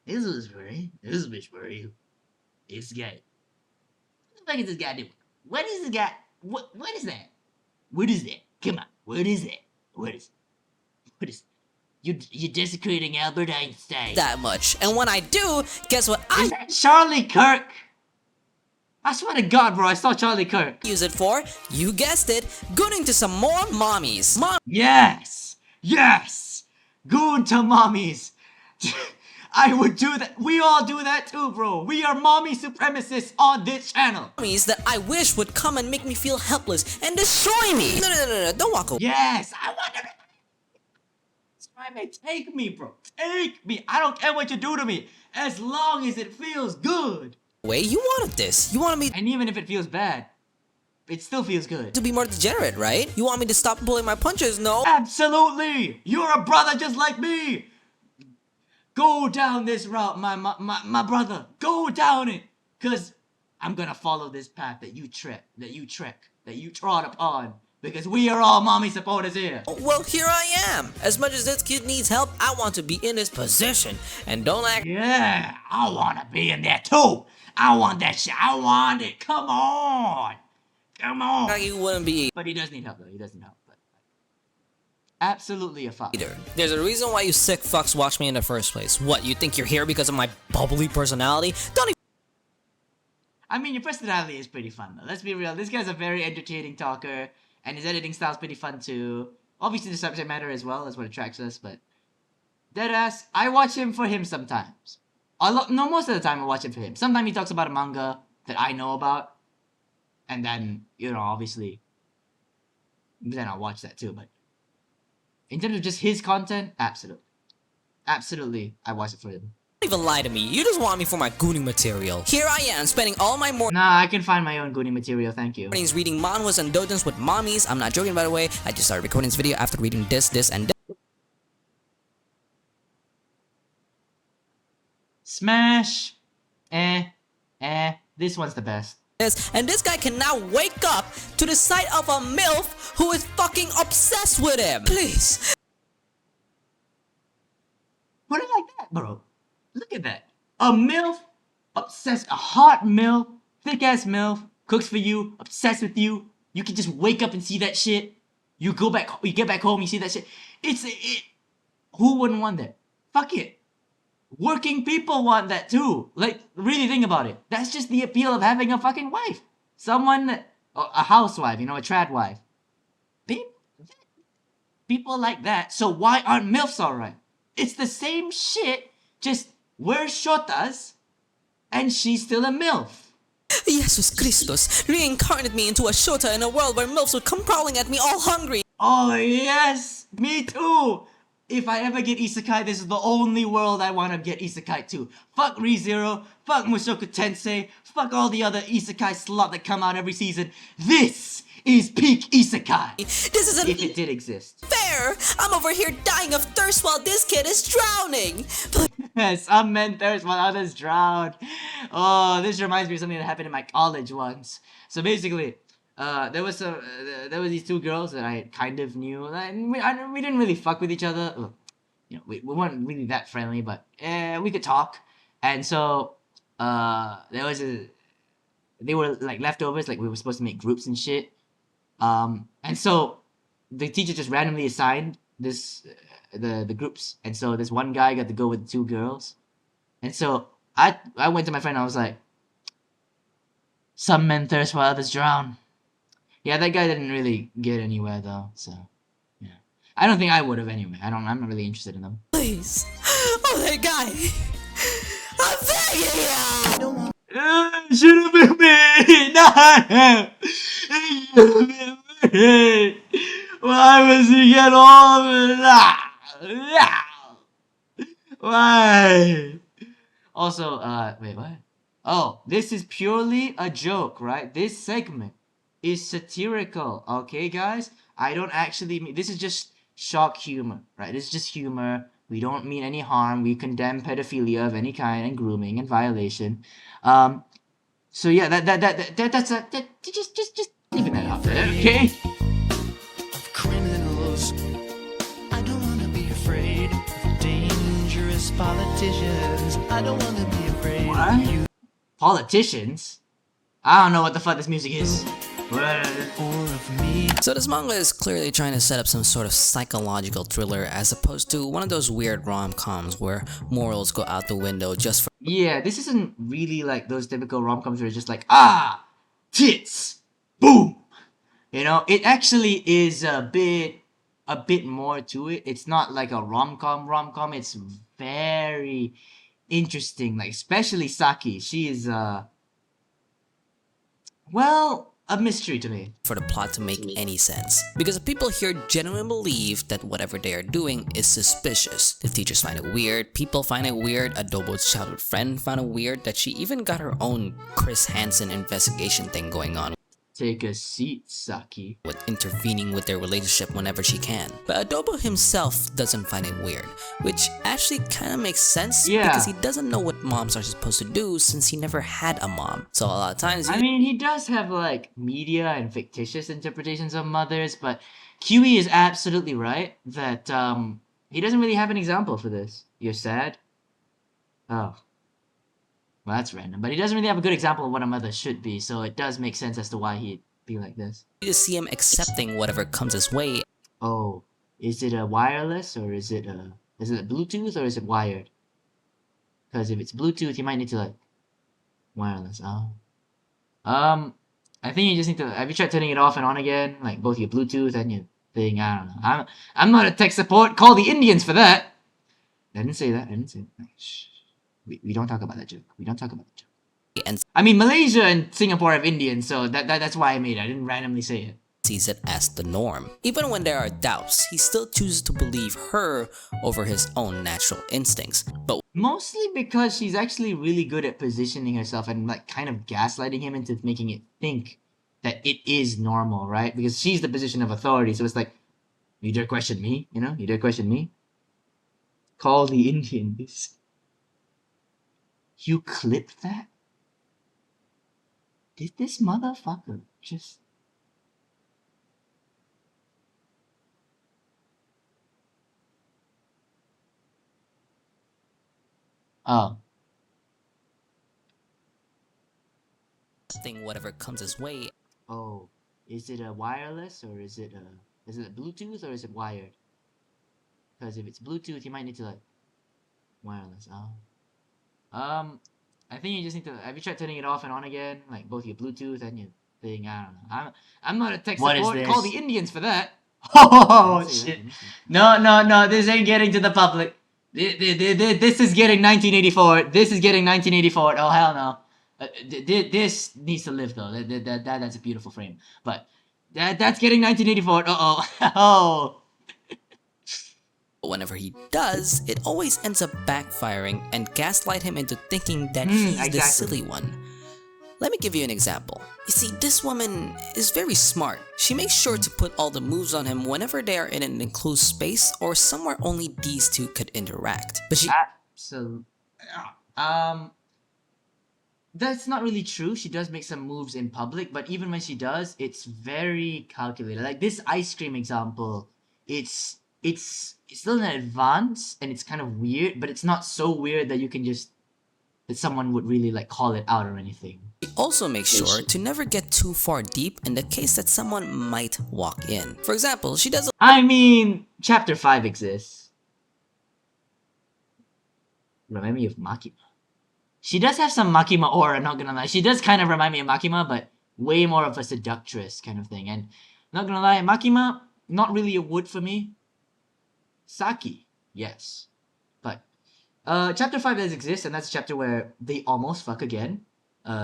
This was for you. This guy. What the fuck is this guy doing? What is this guy? What is that? What is that? Come on. What is that? What is you're desecrating Albert Einstein. That much. And when I do, guess what Is I that Charlie Kirk? I swear to God, bro, I saw Charlie Kirk. use it for? You guessed it, gooning to some more mommies. Yes! Yes! Goon to mommies. I would do that. We all do that too, bro. We are mommy supremacists on this channel. Mommies that I wish would come and make me feel helpless and destroy me. No, don't walk away. Yes! I want to be... Take me, bro. Take me. I don't care what you do to me. As long as it feels good. You wanted this. You wanted me And even if it feels bad, it still feels good. to be more degenerate, right? You want me to stop pulling my punches, no? Absolutely! You're a brother just like me! Go down this route, my brother. Go down it. Cause I'm gonna follow this path that you trod upon. Because we are all mommy supporters here. Well, here I am. As much as this kid needs help, I want to be in his position. And don't act Yeah, I wanna be in there too. I want that shit. I want it. Come on. Come on. like you wouldn't be But he does need help though. He does need help. But absolutely a fuck. either. There's a reason why you sick fucks watch me in the first place. What, you think you're here because of my bubbly personality? Don't even I mean, your personality is pretty fun though. Let's be real. This guy's a very entertaining talker, and his editing style's pretty fun too. Obviously, the subject matter as well is what attracts us, but deadass, I watch him for him sometimes. No, most of the time I watch him for him. Sometimes he talks about a manga that I know about, and then, you know, obviously, then I'll watch that too, but in terms of just his content, absolutely. Absolutely, I watch it for him. even lie to me. You just want me for my gooning material. Here I am, spending all my Nah, I can find my own Goonie material, thank you. mornings reading manhwas and dojins with mommies. I'm not joking, by the way. I just started recording this video after reading this, and this. Smash! This one's the best. And this guy can now wake up to the sight of a MILF who is fucking obsessed with him. Please. Put it like that, bro. Look at that. A MILF, obsessed, a hot MILF, thick ass MILF, cooks for you, obsessed with you. You can just wake up and see that shit. You get back home, you see that shit. Who wouldn't want that? Fuck it. Working people want that too. Like, really think about it. That's just the appeal of having a fucking wife. A housewife, you know, a trad wife. People like that, so why aren't MILFs alright? It's the same shit, just we're shotas, and she's still a MILF. Jesus Christus reincarnated me into a shota in a world where MILFs would come prowling at me all hungry. Oh yes, me too! If I ever get isekai, this is the only world I want to get isekai to. Fuck ReZero, fuck Mushoku Tensei, fuck all the other isekai slot that come out every season. This is peak isekai! This isn't If it did exist. fair. I'm over here dying of thirst while this kid is drowning. Some men thirst while others drown. Oh, this reminds me of something that happened in my college once. So basically, there was these two girls that I kind of knew. And we didn't really fuck with each other. Well, you know, we weren't really that friendly, but we could talk. And so there was a they were like leftovers, like we were supposed to make groups and shit. And so the teacher just randomly assigned this the groups, and so this one guy got to go with the two girls, and so I went to my friend. I was like, "Some men thirst while others drown." Yeah, that guy didn't really get anywhere though. So yeah, I don't think I would have anyway. I'm not really interested in them. Please. Oh, that guy. I'm begging you. Should have been me, not him. It should have been me. Why was he get all of it? Why? Also, wait, what? Oh, this is purely a joke, right? This segment is satirical, okay, guys? I don't actually mean, this is just shock humor, right? This is just humor. We don't mean any harm. We condemn pedophilia of any kind and grooming and violation. So yeah, just leaving that out there, okay? Criminals. I don't wanna be afraid of dangerous politicians. I don't wanna be afraid of you Politicians? I don't know what the fuck this music is. or of me. So this manga is clearly trying to set up some sort of psychological thriller as opposed to one of those weird rom-coms where morals go out the window just for Yeah, this isn't really like those typical rom-coms where it's just like, tits, boom. You know, it actually is a bit more to it. It's not like a rom-com. It's very interesting, like especially Saki. She is well, a mystery to me. the plot to make any sense. Because the people here genuinely believe that whatever they are doing is suspicious. The teachers find it weird, people find it weird, Adobo's childhood friend found it weird that she even got her own Chris Hansen investigation thing going on Take a seat, Saki. with intervening with their relationship whenever she can. But Adobo himself doesn't find it weird, which actually kind of makes sense Yeah. because he doesn't know what moms are supposed to do since he never had a mom. So a lot of times I mean, he does have like media and fictitious interpretations of mothers, but Kewie is absolutely right that he doesn't really have an example for this. You're sad? Oh. Well, that's random. But he doesn't really have a good example of what a mother should be, so it does make sense as to why he'd be like this. you just see him accepting whatever comes his way. Oh, is it a wireless or is it a Bluetooth or is it wired? Because if it's Bluetooth, you might need to like wireless. Oh. I think you just need to. Have you tried turning it off and on again, like both your Bluetooth and your thing? I don't know. I'm not a tech support. Call the Indians for that. I didn't say that. Shh. We don't talk about that joke. We don't talk about that joke. And I mean, Malaysia and Singapore have Indians, so that's why I made it. I didn't randomly say it. sees it as the norm. Even when there are doubts, he still chooses to believe her over his own natural instincts. But Mostly because she's actually really good at positioning herself and like kind of gaslighting him into making it think that it is normal, right? Because she's the position of authority, so it's like, you dare question me? You know, you dare question me? Call the Indians. You clipped that? Did this motherfucker just... Oh. thing whatever comes his way. Oh. Is it a wireless or is it a Bluetooth or is it wired? Because if it's Bluetooth, you might need to like wireless. Oh. I think you just need to. Have you tried turning it off and on again, like both your Bluetooth and your thing? I don't know. I'm not a tech What is support. this? Call the Indians for that. Oh shit! No. This ain't getting to the public. This is getting 1984. This is getting 1984. Oh hell no. This needs to live though. That's a beautiful frame. But that's getting 1984. Oh. But whenever he does, it always ends up backfiring and gaslight him into thinking that he's the exactly. silly one. Let me give you an example. You see, this woman is very smart. She makes sure to put all the moves on him whenever they are in an enclosed space or somewhere only these two could interact. But she So, That's not really true. She does make some moves in public, but even when she does, it's very calculated. Like this ice cream example, it's still an advance and it's kind of weird, but it's not so weird that you can just that someone would really like call it out or anything. She also makes sure to never get too far deep in the case that someone might walk in. For example, she does I mean, chapter 5 exists. Remind me of Makima. She does have some Makima aura, not gonna lie. She does kind of remind me of Makima, but way more of a seductress kind of thing. And not gonna lie, Makima, not really a wood for me. Saki, yes. But chapter 5 does exist, and that's a chapter where they almost fuck again.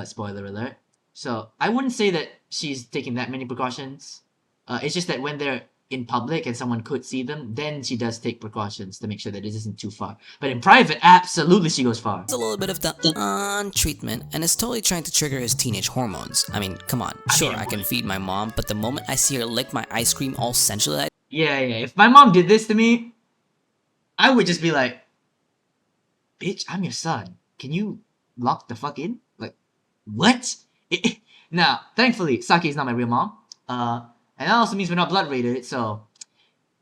Spoiler alert. So I wouldn't say that she's taking that many precautions. It's just that when they're in public and someone could see them, then she does take precautions to make sure that it isn't too far. But in private, absolutely she goes far. a little bit of the treatment and is totally trying to trigger his teenage hormones. I mean, come on. Sure, I can feed my mom, but the moment I see her lick my ice cream all sensualized, Yeah. If my mom did this to me, I would just be like, bitch, I'm your son. Can you lock the fuck in? Like, what? Now, thankfully, Saki is not my real mom. And that also means we're not blood related, so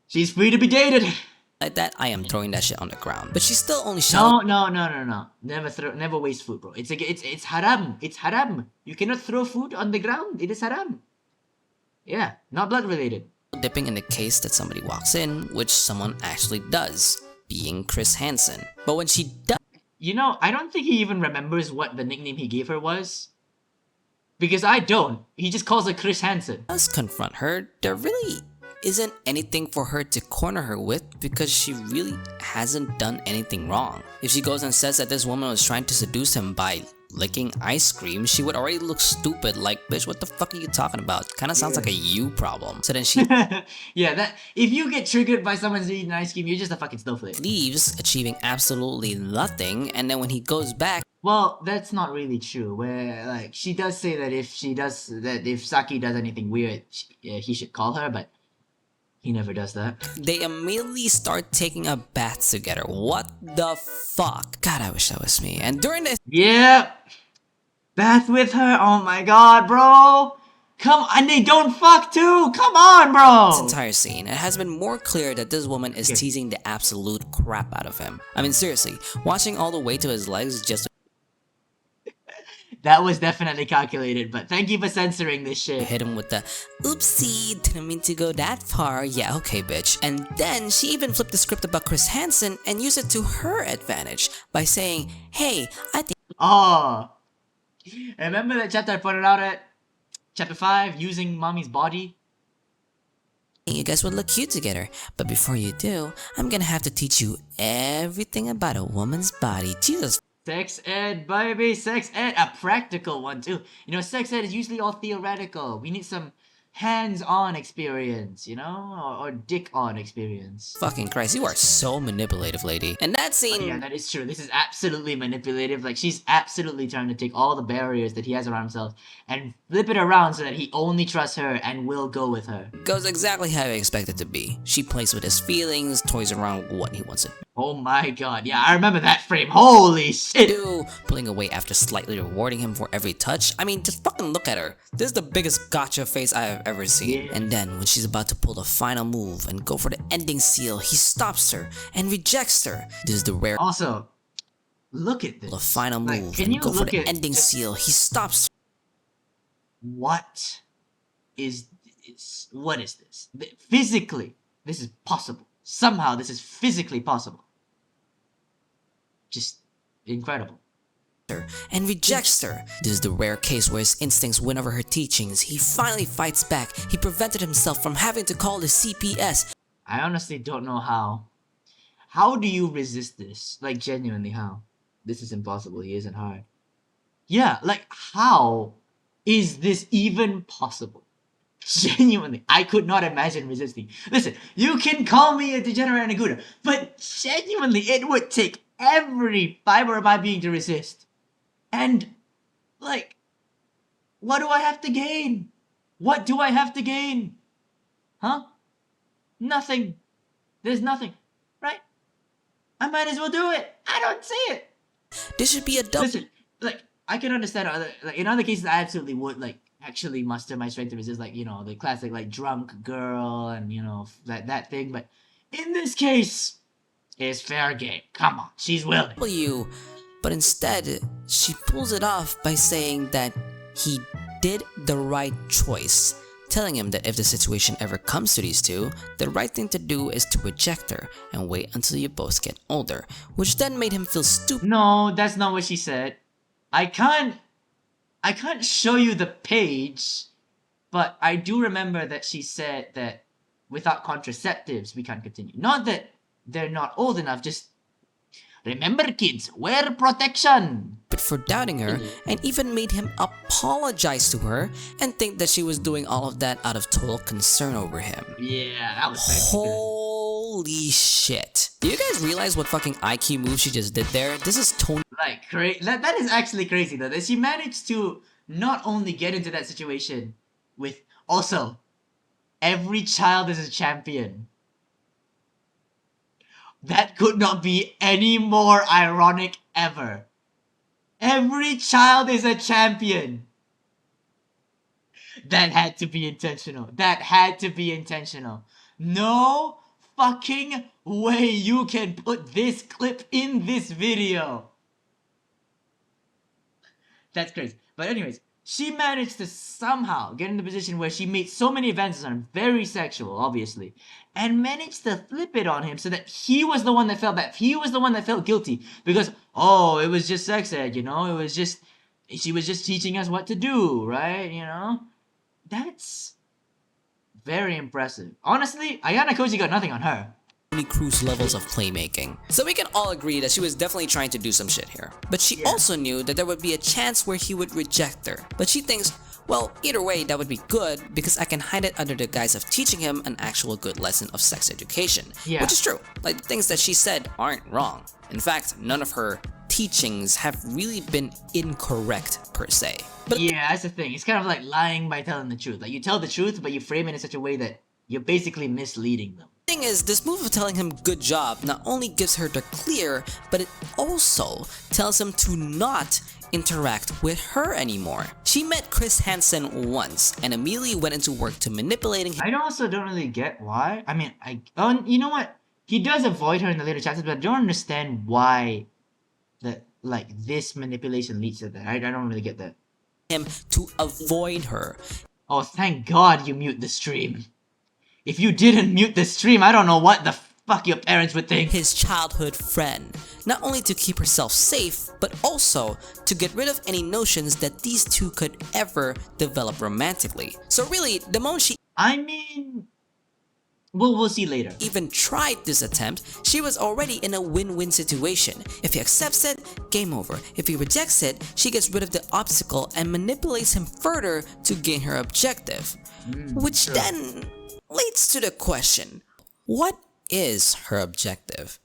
she's free to be dated. like that, I am throwing that shit on the ground. But she's still only showing. No. Never waste food, bro. It's haram. It's haram. You cannot throw food on the ground. It is haram. Yeah, not blood related. Dipping in the case that somebody walks in, which someone actually does, being Chris Hansen. But when she You know, I don't think he even remembers what the nickname he gave her was. Because I don't. He just calls her Chris Hansen. does confront her, there really isn't anything for her to corner her with because she really hasn't done anything wrong. If she goes and says that this woman was trying to seduce him by licking ice cream, she would already look stupid like, bitch, what the fuck are you talking about? Kinda sounds like a you problem. So then she Yeah, that if you get triggered by someone's eating ice cream, you're just a fucking snowflake. leaves, achieving absolutely nothing, and then when he goes back, Well, that's not really true. Where like she does say that if Saki does anything weird, he should call her, but he never does that. they immediately start taking a bath together. What the fuck? God, I wish that was me. And during this Yep. Bath with her. Oh my god, bro. Come on, and they don't fuck too. Come on, bro. entire scene, it has been more clear that this woman is teasing the absolute crap out of him. I mean, seriously, watching all the way to his legs just That was definitely calculated, but thank you for censoring this shit. hit him with the oopsie, didn't mean to go that far. Yeah, okay, bitch. And then she even flipped the script about Chris Hansen and used it to her advantage by saying, hey, I think Oh. Remember that chapter I pointed out at? Chapter 5, using mommy's body? you guys would look cute together. But before you do, I'm gonna have to teach you everything about a woman's body. Jesus. Sex ed, baby, sex ed. A practical one, too. You know, sex ed is usually all theoretical. We need some hands-on experience, you know? Or dick-on experience. Fucking Christ, you are so manipulative, lady. And that scene, Yeah, that is true. This is absolutely manipulative. Like, she's absolutely trying to take all the barriers that he has around himself and flip it around so that he only trusts her and will go with her. goes exactly how I expect it to be. She plays with his feelings, toys around with what he wants to Oh my god, yeah, I remember that frame. Holy shit! do, pulling away after slightly rewarding him for every touch. I mean, just fucking look at her. This is the biggest gotcha face I have ever seen. Yeah. And then, when she's about to pull the final move and go for the ending seal, he stops her and rejects her. This is the rare Also, look at this. the final Like, move can and you go for look the at ending just seal. He stops her. what is this? Physically, this is possible. Somehow, this is physically possible. Just incredible. And rejects her. This is the rare case where his instincts win over her teachings. He finally fights back. He prevented himself from having to call the CPS. I honestly don't know how. How do you resist this? Like, genuinely, how? This is impossible. He isn't hard. Yeah, like, how is this even possible? Genuinely, I could not imagine resisting. Listen, you can call me a degenerate and a Gouda, but genuinely, it would take every fiber of my being to resist. And, like, what do I have to gain? What do I have to gain? Huh? Nothing. There's nothing, right? I might as well do it. I don't see it. This should be a double. Listen, like, I can understand other, like, in other cases I absolutely would like actually muster my strength to resist, like, you know, the classic like drunk girl and, you know, that thing. But in this case, it's fair game. Come on, she's willing. You, but instead, she pulls it off by saying that he did the right choice, telling him that if the situation ever comes to these two, the right thing to do is to reject her and wait until you both get older, which then made him feel stupid. No, that's not what she said. I can't show you the page, but I do remember that she said that without contraceptives we can't continue. Not that they're not old enough, just remember kids, wear protection. But for doubting her, and even made him apologize to her and think that she was doing all of that out of total concern over him. Yeah, that was basically good. Holy shit. Do you guys realize what fucking IQ move she just did there? This is Tony. Like, that is actually crazy though, that she managed to not only get into that situation with, also, every child is a champion. That could not be any more ironic ever. Every child is a champion. That had to be intentional. That had to be intentional. No fucking way you can put this clip in this video. That's crazy. But anyways, she managed to somehow get in the position where she made so many advances on him, very sexual, obviously, and managed to flip it on him so that he was the one that felt bad. He was the one that felt guilty because, oh, it was just sex ed, you know? It was just, she was just teaching us what to do, right? You know? That's very impressive. Honestly, Ayana Koji got nothing on her. Cruz levels of playmaking. So we can all agree that she was definitely trying to do some shit here. But she also knew that there would be a chance where he would reject her. But she thinks, well, either way, that would be good because I can hide it under the guise of teaching him an actual good lesson of sex education. Yeah. Which is true. Like, the things that she said aren't wrong. In fact, none of her teachings have really been incorrect per se. But yeah, that's the thing. It's kind of like lying by telling the truth. Like, you tell the truth, but you frame it in such a way that you're basically misleading them. Thing is, this move of telling him good job not only gives her the clear, but it also tells him to not interact with her anymore. She met Chris Hansen once and immediately went into work to manipulating him. I also don't really get why. I mean, you know what? He does avoid her in the later chapters, but I don't understand why this manipulation leads to that. I don't really get that. Him to avoid her. Oh, thank God you mute the stream. If you didn't mute the stream, I don't know what the fuck your parents would think. His childhood friend, not only to keep herself safe, but also to get rid of any notions that these two could ever develop romantically. So really, the moment she I mean, we'll see later. even tried this attempt, she was already in a win-win situation. If he accepts it, game over. If he rejects it, she gets rid of the obstacle and manipulates him further to gain her objective. Which then leads to the question, what is her objective?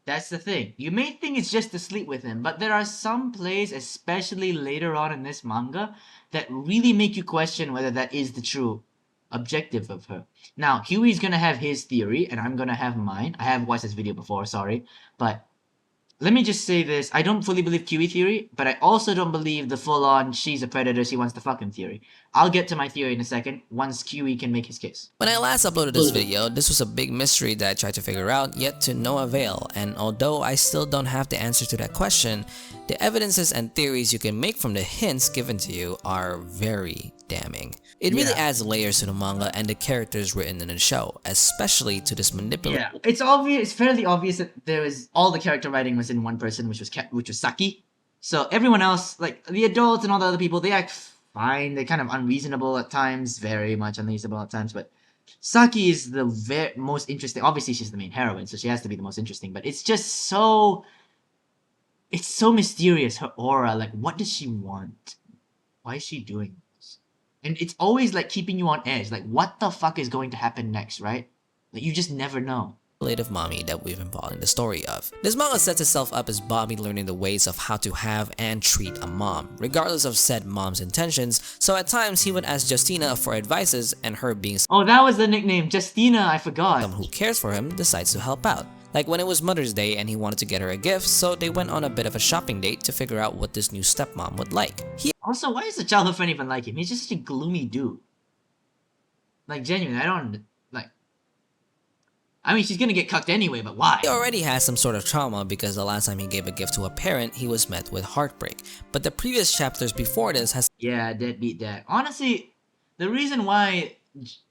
That's the thing. You may think it's just to sleep with him, but there are some plays, especially later on in this manga, that really make you question whether that is the true objective of her. Now, Huey's gonna have his theory, and I'm gonna have mine. I haven't watched this video before, sorry. But let me just say this. I don't fully believe Kiwi theory, but I also don't believe the full-on she's a predator, she wants to fuck him theory. I'll get to my theory in a second, once Kiwi can make his case. When I last uploaded this video, this was a big mystery that I tried to figure out, yet to no avail, and although I still don't have the answer to that question, the evidences and theories you can make from the hints given to you are very damning. It really adds layers to the manga and the characters written in the show, especially to this manipulation. Yeah, it's obvious. It's fairly obvious that there was all the character writing was in one person, which was Saki. So everyone else, like the adults and all the other people, they act fine. They're kind of unreasonable at times, very much unreasonable at times. But Saki is the most interesting. Obviously, she's the main heroine, so she has to be the most interesting. But it's just so. It's so mysterious. Her aura, like, what does she want? Why is she doing this? And it's always like keeping you on edge. Like, what the fuck is going to happen next, right? Like, you just never know. Mommy that we've been following the story of. This manga sets itself up as Bobby learning the ways of how to have and treat a mom, regardless of said mom's intentions, so at times he would ask Justina for advices and her being Oh, that was the nickname, Justina, I forgot. someone who cares for him decides to help out. Like when it was Mother's Day and he wanted to get her a gift, so they went on a bit of a shopping date to figure out what this new stepmom would like. He Also, why is the childhood friend even like him? He's just such a gloomy dude. Like, genuinely, I don't, like... I mean, she's gonna get cucked anyway, but why? already has some sort of trauma because the last time he gave a gift to a parent, he was met with heartbreak. But the previous chapters before this has Yeah, deadbeat dad. Honestly, the reason why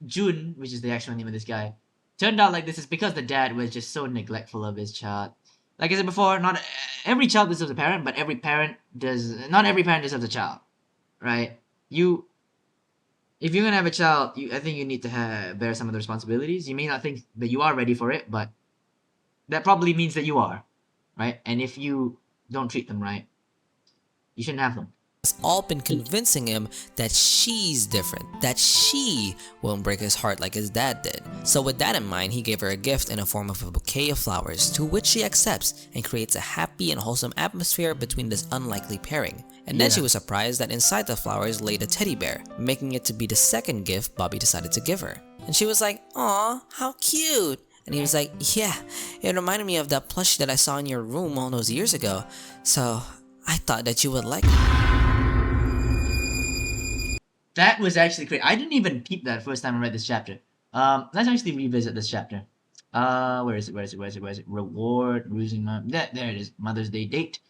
Jun, which is the actual name of this guy, turned out like this is because the dad was just so neglectful of his child. Like I said before, not every child deserves a parent, but not every parent deserves a child, right? If you're gonna have a child, I think you need to bear some of the responsibilities. You may not think that you are ready for it, but that probably means that you are, right? And if you don't treat them right, you shouldn't have them. all been convincing him that she's different, that she won't break his heart like his dad did. So with that in mind, he gave her a gift in the form of a bouquet of flowers, to which she accepts and creates a happy and wholesome atmosphere between this unlikely pairing. And then she was surprised that inside the flowers laid a teddy bear, making it to be the second gift Bobby decided to give her. And she was like, "Aw, how cute." And he was like, "Yeah, it reminded me of that plushie that I saw in your room all those years ago. So I thought that you would like it." That was actually great. I didn't even peep that first time I read this chapter. Let's actually revisit this chapter. Where is it? Reward, losing my... There it is. Mother's Day date.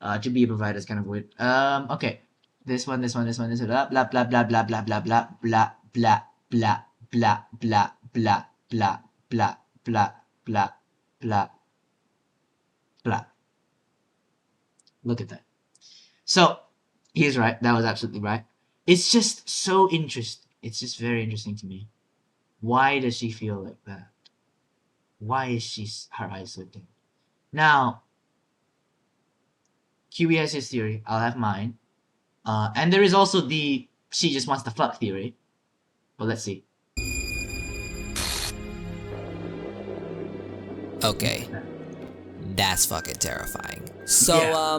To be provided is kind of weird. Okay. This one. Blah, blah, blah, blah, blah, blah, blah, blah, blah, blah, blah, blah, blah, blah, blah, blah, blah, blah, blah, blah. Look at that. So, he's right. That was absolutely right. It's just so interesting. It's just very interesting to me. Why does she feel like that? Why is her eyes so dim? Now, Kewie has his theory. I'll have mine. And there is also the she just wants to fuck theory. Well, let's see. Okay. That's fucking terrifying. So, Yeah.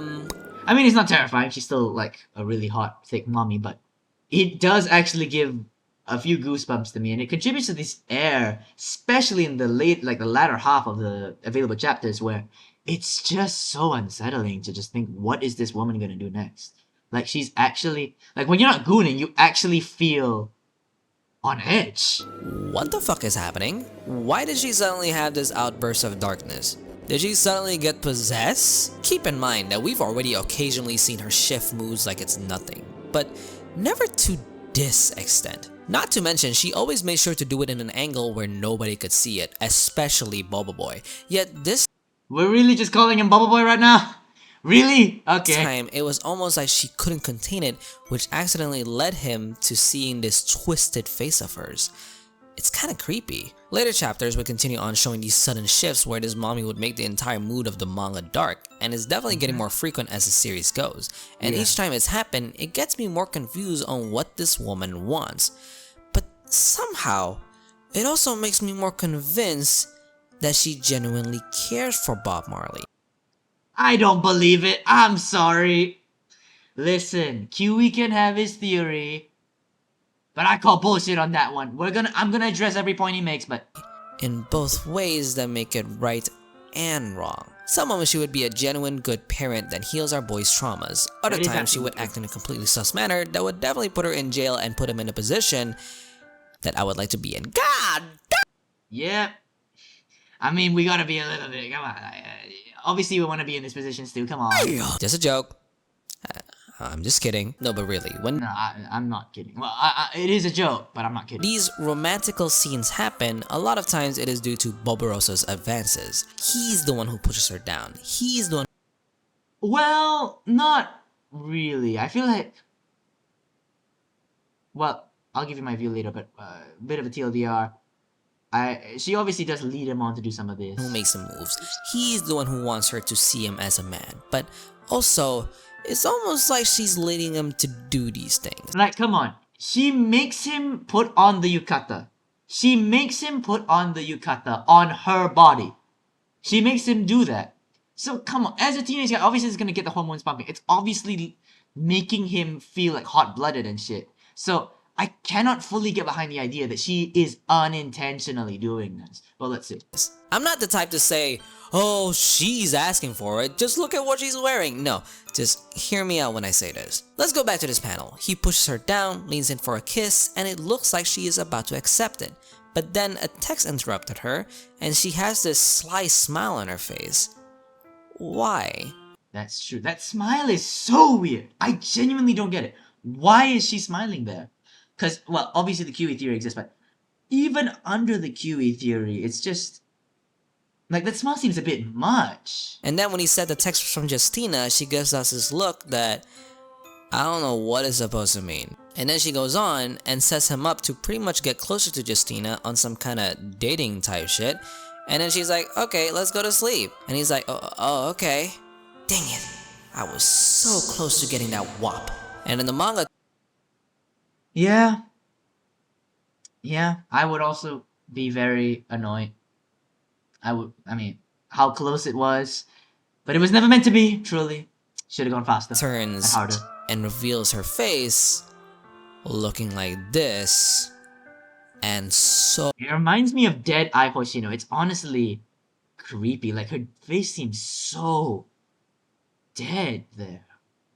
I mean, it's not terrifying. She's still, like, a really hot, thick mommy, but it does actually give a few goosebumps to me, and it contributes to this air, especially in the latter half of the available chapters, where it's just so unsettling to just think, what is this woman gonna do next? Like, she's actually... Like, when you're not gooning, you actually feel on edge. what the fuck is happening? Why did she suddenly have this outburst of darkness? Did she suddenly get possessed? Keep in mind that we've already occasionally seen her shift moves like it's nothing, but never to this extent. Not to mention, she always made sure to do it in an angle where nobody could see it, especially Bubble Boy. Yet this We're really just calling him Bubble Boy right now? Really? Okay. time, it was almost like she couldn't contain it, which accidentally led him to seeing this twisted face of hers. It's kinda creepy. Later chapters would continue on showing these sudden shifts where this mommy would make the entire mood of the manga dark, and it's definitely getting more frequent as the series goes. And each time it's happened, it gets me more confused on what this woman wants. But somehow, it also makes me more convinced that she genuinely cares for Bob Marley. I don't believe it. I'm sorry. Listen, Kewie can have his theory, but I call bullshit on that one. I'm gonna address every point he makes, but In both ways that make it right and wrong. Some moments she would be a genuine good parent that heals our boy's traumas. Other That is times she would act in a completely sus manner that would definitely put her in jail and put him in a position that I would like to be in. God damn! yeah. I mean, we gotta be a little bit. Come on. Obviously, we want to be in these positions too. Come on. Just a joke. I'm just kidding. No, but really, when No, I'm not kidding. Well, it is a joke, but I'm not kidding. these romantical scenes happen, a lot of times it is due to Barbarossa's advances. He's the one who pushes her down. He's the one Well, not really. I feel like... Well, I'll give you my view later, but a bit of a TLDR. She obviously does lead him on to do some of this. who makes the moves. He's the one who wants her to see him as a man. But also, it's almost like she's leading him to do these things. Like, come on. She makes him put on the yukata. She makes him put on the yukata on her body. She makes him do that. So, come on. As a teenage guy, obviously it's gonna get the hormones pumping. It's obviously making him feel like hot-blooded and shit. So, I cannot fully get behind the idea that she is unintentionally doing this. Well, let's see. I'm not the type to say, oh, she's asking for it, just look at what she's wearing. No, just hear me out when I say this. Let's go back to this panel. He pushes her down, leans in for a kiss, and it looks like she is about to accept it. But then a text interrupted her, and she has this sly smile on her face. Why? That's true. That smile is so weird. I genuinely don't get it. Why is she smiling there? Because, well, obviously the kewie theory exists, but even under the kewie theory, it's just... like, that smile seems a bit much. And then when he said the text was from Justina, she gives us this look that I don't know what it's supposed to mean. And then she goes on and sets him up to pretty much get closer to Justina on some kind of dating type shit. And then she's like, okay, let's go to sleep. And he's like, oh, okay. Dang it. I was so close to getting that whop. And in the manga... Yeah. Yeah, I would also be very annoyed. I mean, how close it was. But it was never meant to be, truly. Should have gone faster. turns And harder. and reveals her face looking like this. And so It reminds me of Dead Eye Hoshino. It's honestly creepy. Like, her face seems so dead there.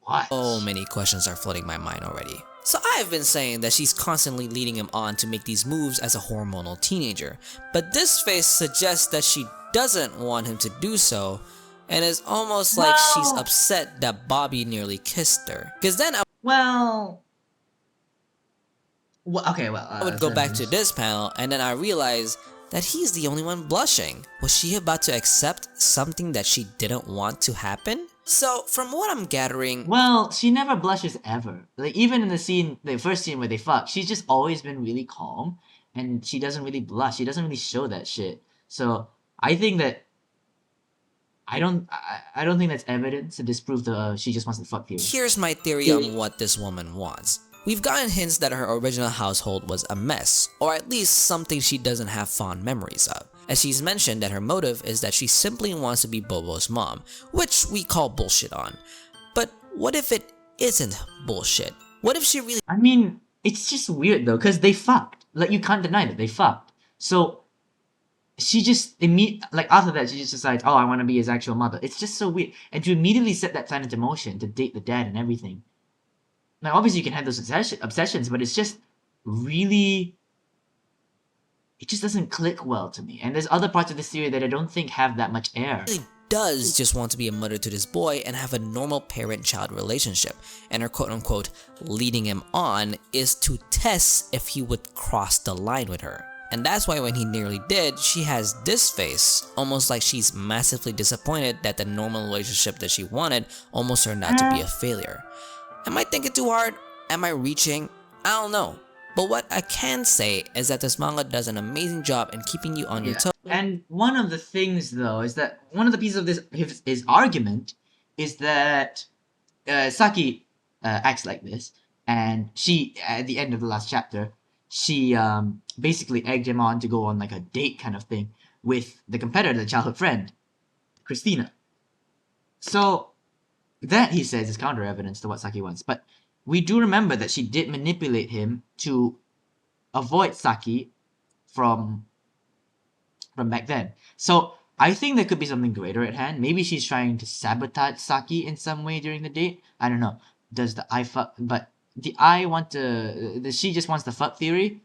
What? many questions are flooding my mind already. So I've been saying that she's constantly leading him on to make these moves as a hormonal teenager, but this face suggests that she doesn't want him to do so, and it's almost like she's Well- upset that Bobby nearly kissed her. Cause then I Okay, well... would go back to this panel and then I realized that he's the only one blushing. Was she about to accept something that she didn't want to happen? So from what I'm gathering, Well, she never blushes ever. Like, even in the first scene where they fuck, she's just always been really calm, and she doesn't really blush. She doesn't really show that shit. So, I think that... I don't think that's evidence to disprove the she just wants to fuck theory. here's my theory on what this woman wants. We've gotten hints that her original household was a mess, or at least something she doesn't have fond memories of. As she's mentioned that her motive is that she simply wants to be Bobo's mom, which we call bullshit on. But what if it isn't bullshit? What if she really I mean, it's just weird though, because they fucked. Like, you can't deny that they fucked. So, she just like, after that, she just decides, oh, I want to be his actual mother. It's just so weird. And to immediately set that plan into motion, to date the dad and everything. Now, obviously, you can have those obsessions, but it's just really... it just doesn't click well to me. And there's other parts of this theory that I don't think have that much air. does just want to be a mother to this boy and have a normal parent-child relationship, and her quote-unquote leading him on is to test if he would cross the line with her. And that's why when he nearly did, she has this face, almost like she's massively disappointed that the normal relationship that she wanted almost turned out to be a failure. Am I thinking too hard? Am I reaching? I don't know. But what I can say is that this manga does an amazing job in keeping you on your toes. And one of the things, though, is that one of the pieces of his argument is that Saki acts like this, and she, at the end of the last chapter, she basically egged him on to go on like a date kind of thing with the competitor, the childhood friend, Christina. So that, he says, is counter evidence to what Saki wants. But we do remember that she did manipulate him to avoid Saki from back then. So I think there could be something greater at hand. Maybe she's trying to sabotage Saki in some way during the date. I don't know. Does the I fuck... but the I want to... she just wants the fuck theory?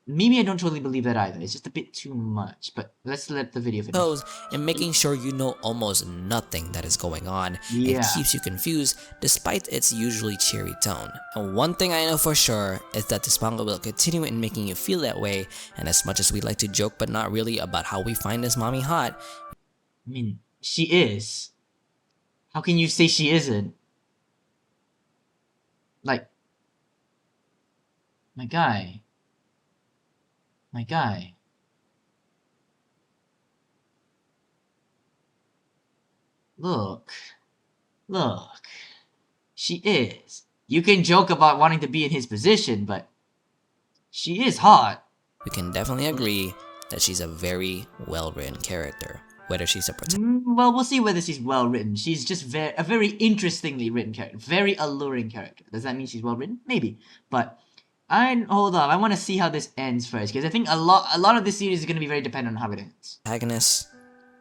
Maybe I don't totally believe that either. It's just a bit too much. But let's let the video finish. And making sure you know almost nothing that is going on. Yeah. It keeps you confused despite its usually cheery tone. And one thing I know for sure is that this manga will continue in making you feel that way, and as much as we like to joke but not really about how we find this mommy hot, I mean, she is. How can you say she isn't? Like... My guy. Look. She is. You can joke about wanting to be in his position, but she is hot. we can definitely agree that she's a very well-written character. Whether she's a Well, we'll see whether she's well written. She's just a very interestingly written character. Very alluring character. Does that mean she's well written? Maybe. But hold up. I want to see how this ends first, because I think a lot of this series is going to be very dependent on how it ends. Antagonist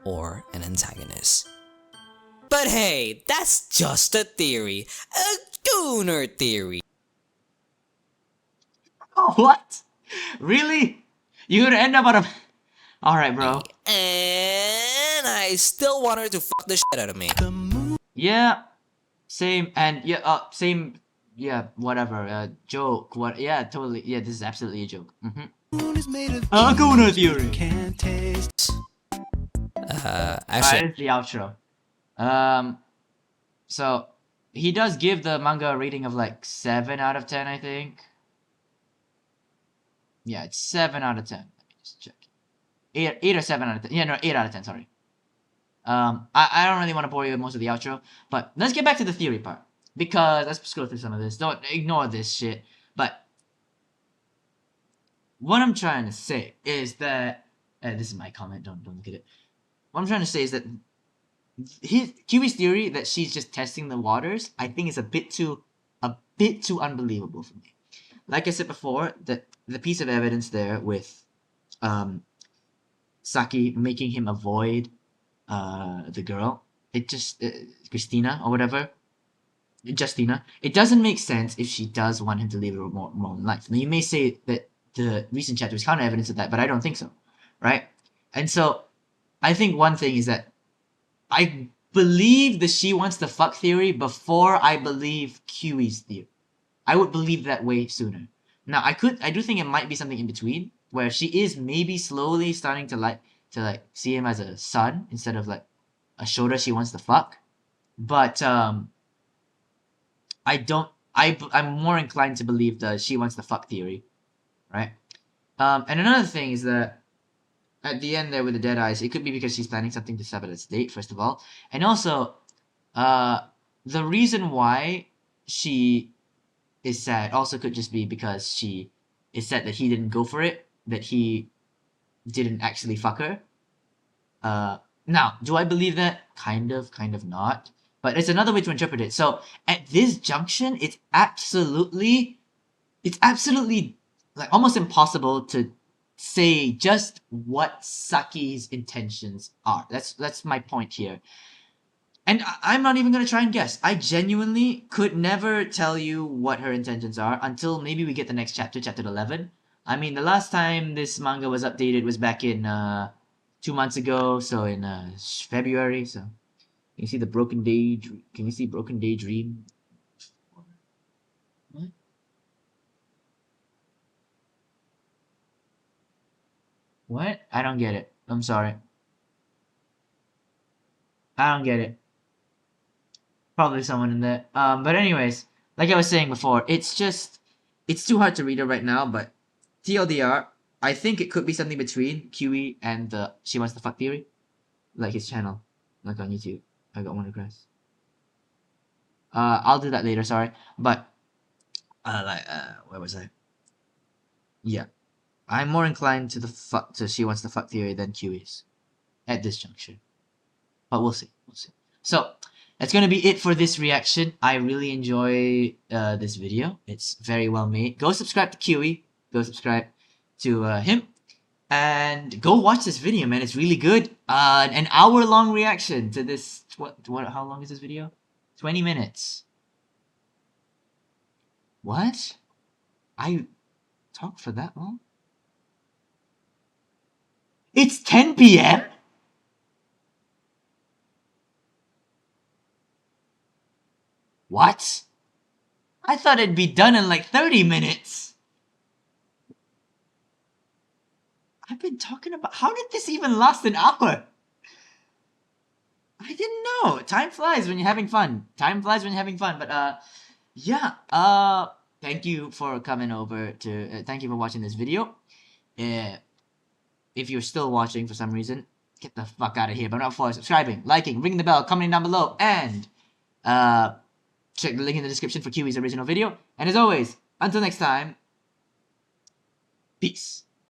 or an antagonist. But hey, that's just a theory. A gooner theory. Oh, what? Really? You're gonna end up on a... Alright, bro. And I still want her to fuck the shit out of me. Yeah. Same, and yeah, same, yeah, whatever, joke, yeah, totally, yeah, this is absolutely a joke. Hakuna theory. Can't taste. Alright, Actually, it's the outro. So, he does give the manga a rating of like 7 out of 10, I think. Yeah, it's 7 out of 10. Let me just check. 8 or 7 out of 10. Yeah, no, 8 out of 10, sorry. I don't really want to bore you with most of the outro, but let's get back to the theory part. Because, let's go through some of this. Don't ignore this shit. But, what I'm trying to say is that... this is my comment, don't look at it. What I'm trying to say is that Kiwi's theory that she's just testing the waters, I think is a bit too unbelievable for me. Like I said before, the piece of evidence there with Saki making him avoid the girl, it just Christina or whatever, Justina, it doesn't make sense if she does want him to live a more life. Now you may say that the recent chapter is counter evidence of that, but I don't think so, right? And so I think one thing is that I believe the she wants to fuck theory before I believe Kiwi's theory. I would believe that way sooner. Now I do think it might be something in between where she is maybe slowly starting to see him as a son instead of like a shoulder she wants to fuck. But I'm more inclined to believe the she wants to fuck theory, right? And another thing is that at the end there with the dead eyes, it could be because she's planning something to sabotage the date, first of all. And also, the reason why she is sad also could just be because she is sad that he didn't go for it, that he didn't actually fuck her. Now, do I believe that? Kind of not. But it's another way to interpret it. So, at this junction, it's absolutely like almost impossible to say just what Saki's intentions are. That's my point here. And I'm not even going to try and guess. I genuinely could never tell you what her intentions are until maybe we get the next chapter, chapter 11. I mean, the last time this manga was updated was back in 2 months ago, so in February. So, can you see the Broken Day? Can you see Broken Daydream? What? What? I don't get it. I'm sorry. I don't get it. Probably someone in there. But anyways, like I was saying before, it's too hard to read it right now, but TLDR, I think it could be something between Kewie and the She Wants to Fuck theory. Like his channel. Like on YouTube. I got one request. I'll do that later, sorry. But, where was I? Yeah. I'm more inclined to She Wants to Fuck theory than Kiwi's. At this juncture. But we'll see. So, that's gonna be it for this reaction. I really enjoy this video. It's very well made. Go subscribe to Kewie. Go subscribe to him. And go watch this video, man. It's really good. An hour-long reaction to this. How long is this video? 20 minutes. What? I talked for that long? It's 10 p.m.? What? I thought it'd be done in like 30 minutes. I've been talking about... How did this even last an hour? I didn't know. Time flies when you're having fun. But, yeah. Thank you for coming over to... thank you for watching this video. If you're still watching for some reason, get the fuck out of here. But not for subscribing, liking, ringing the bell, commenting down below, and... check the link in the description for Kiwi's original video. And as always, until next time, peace.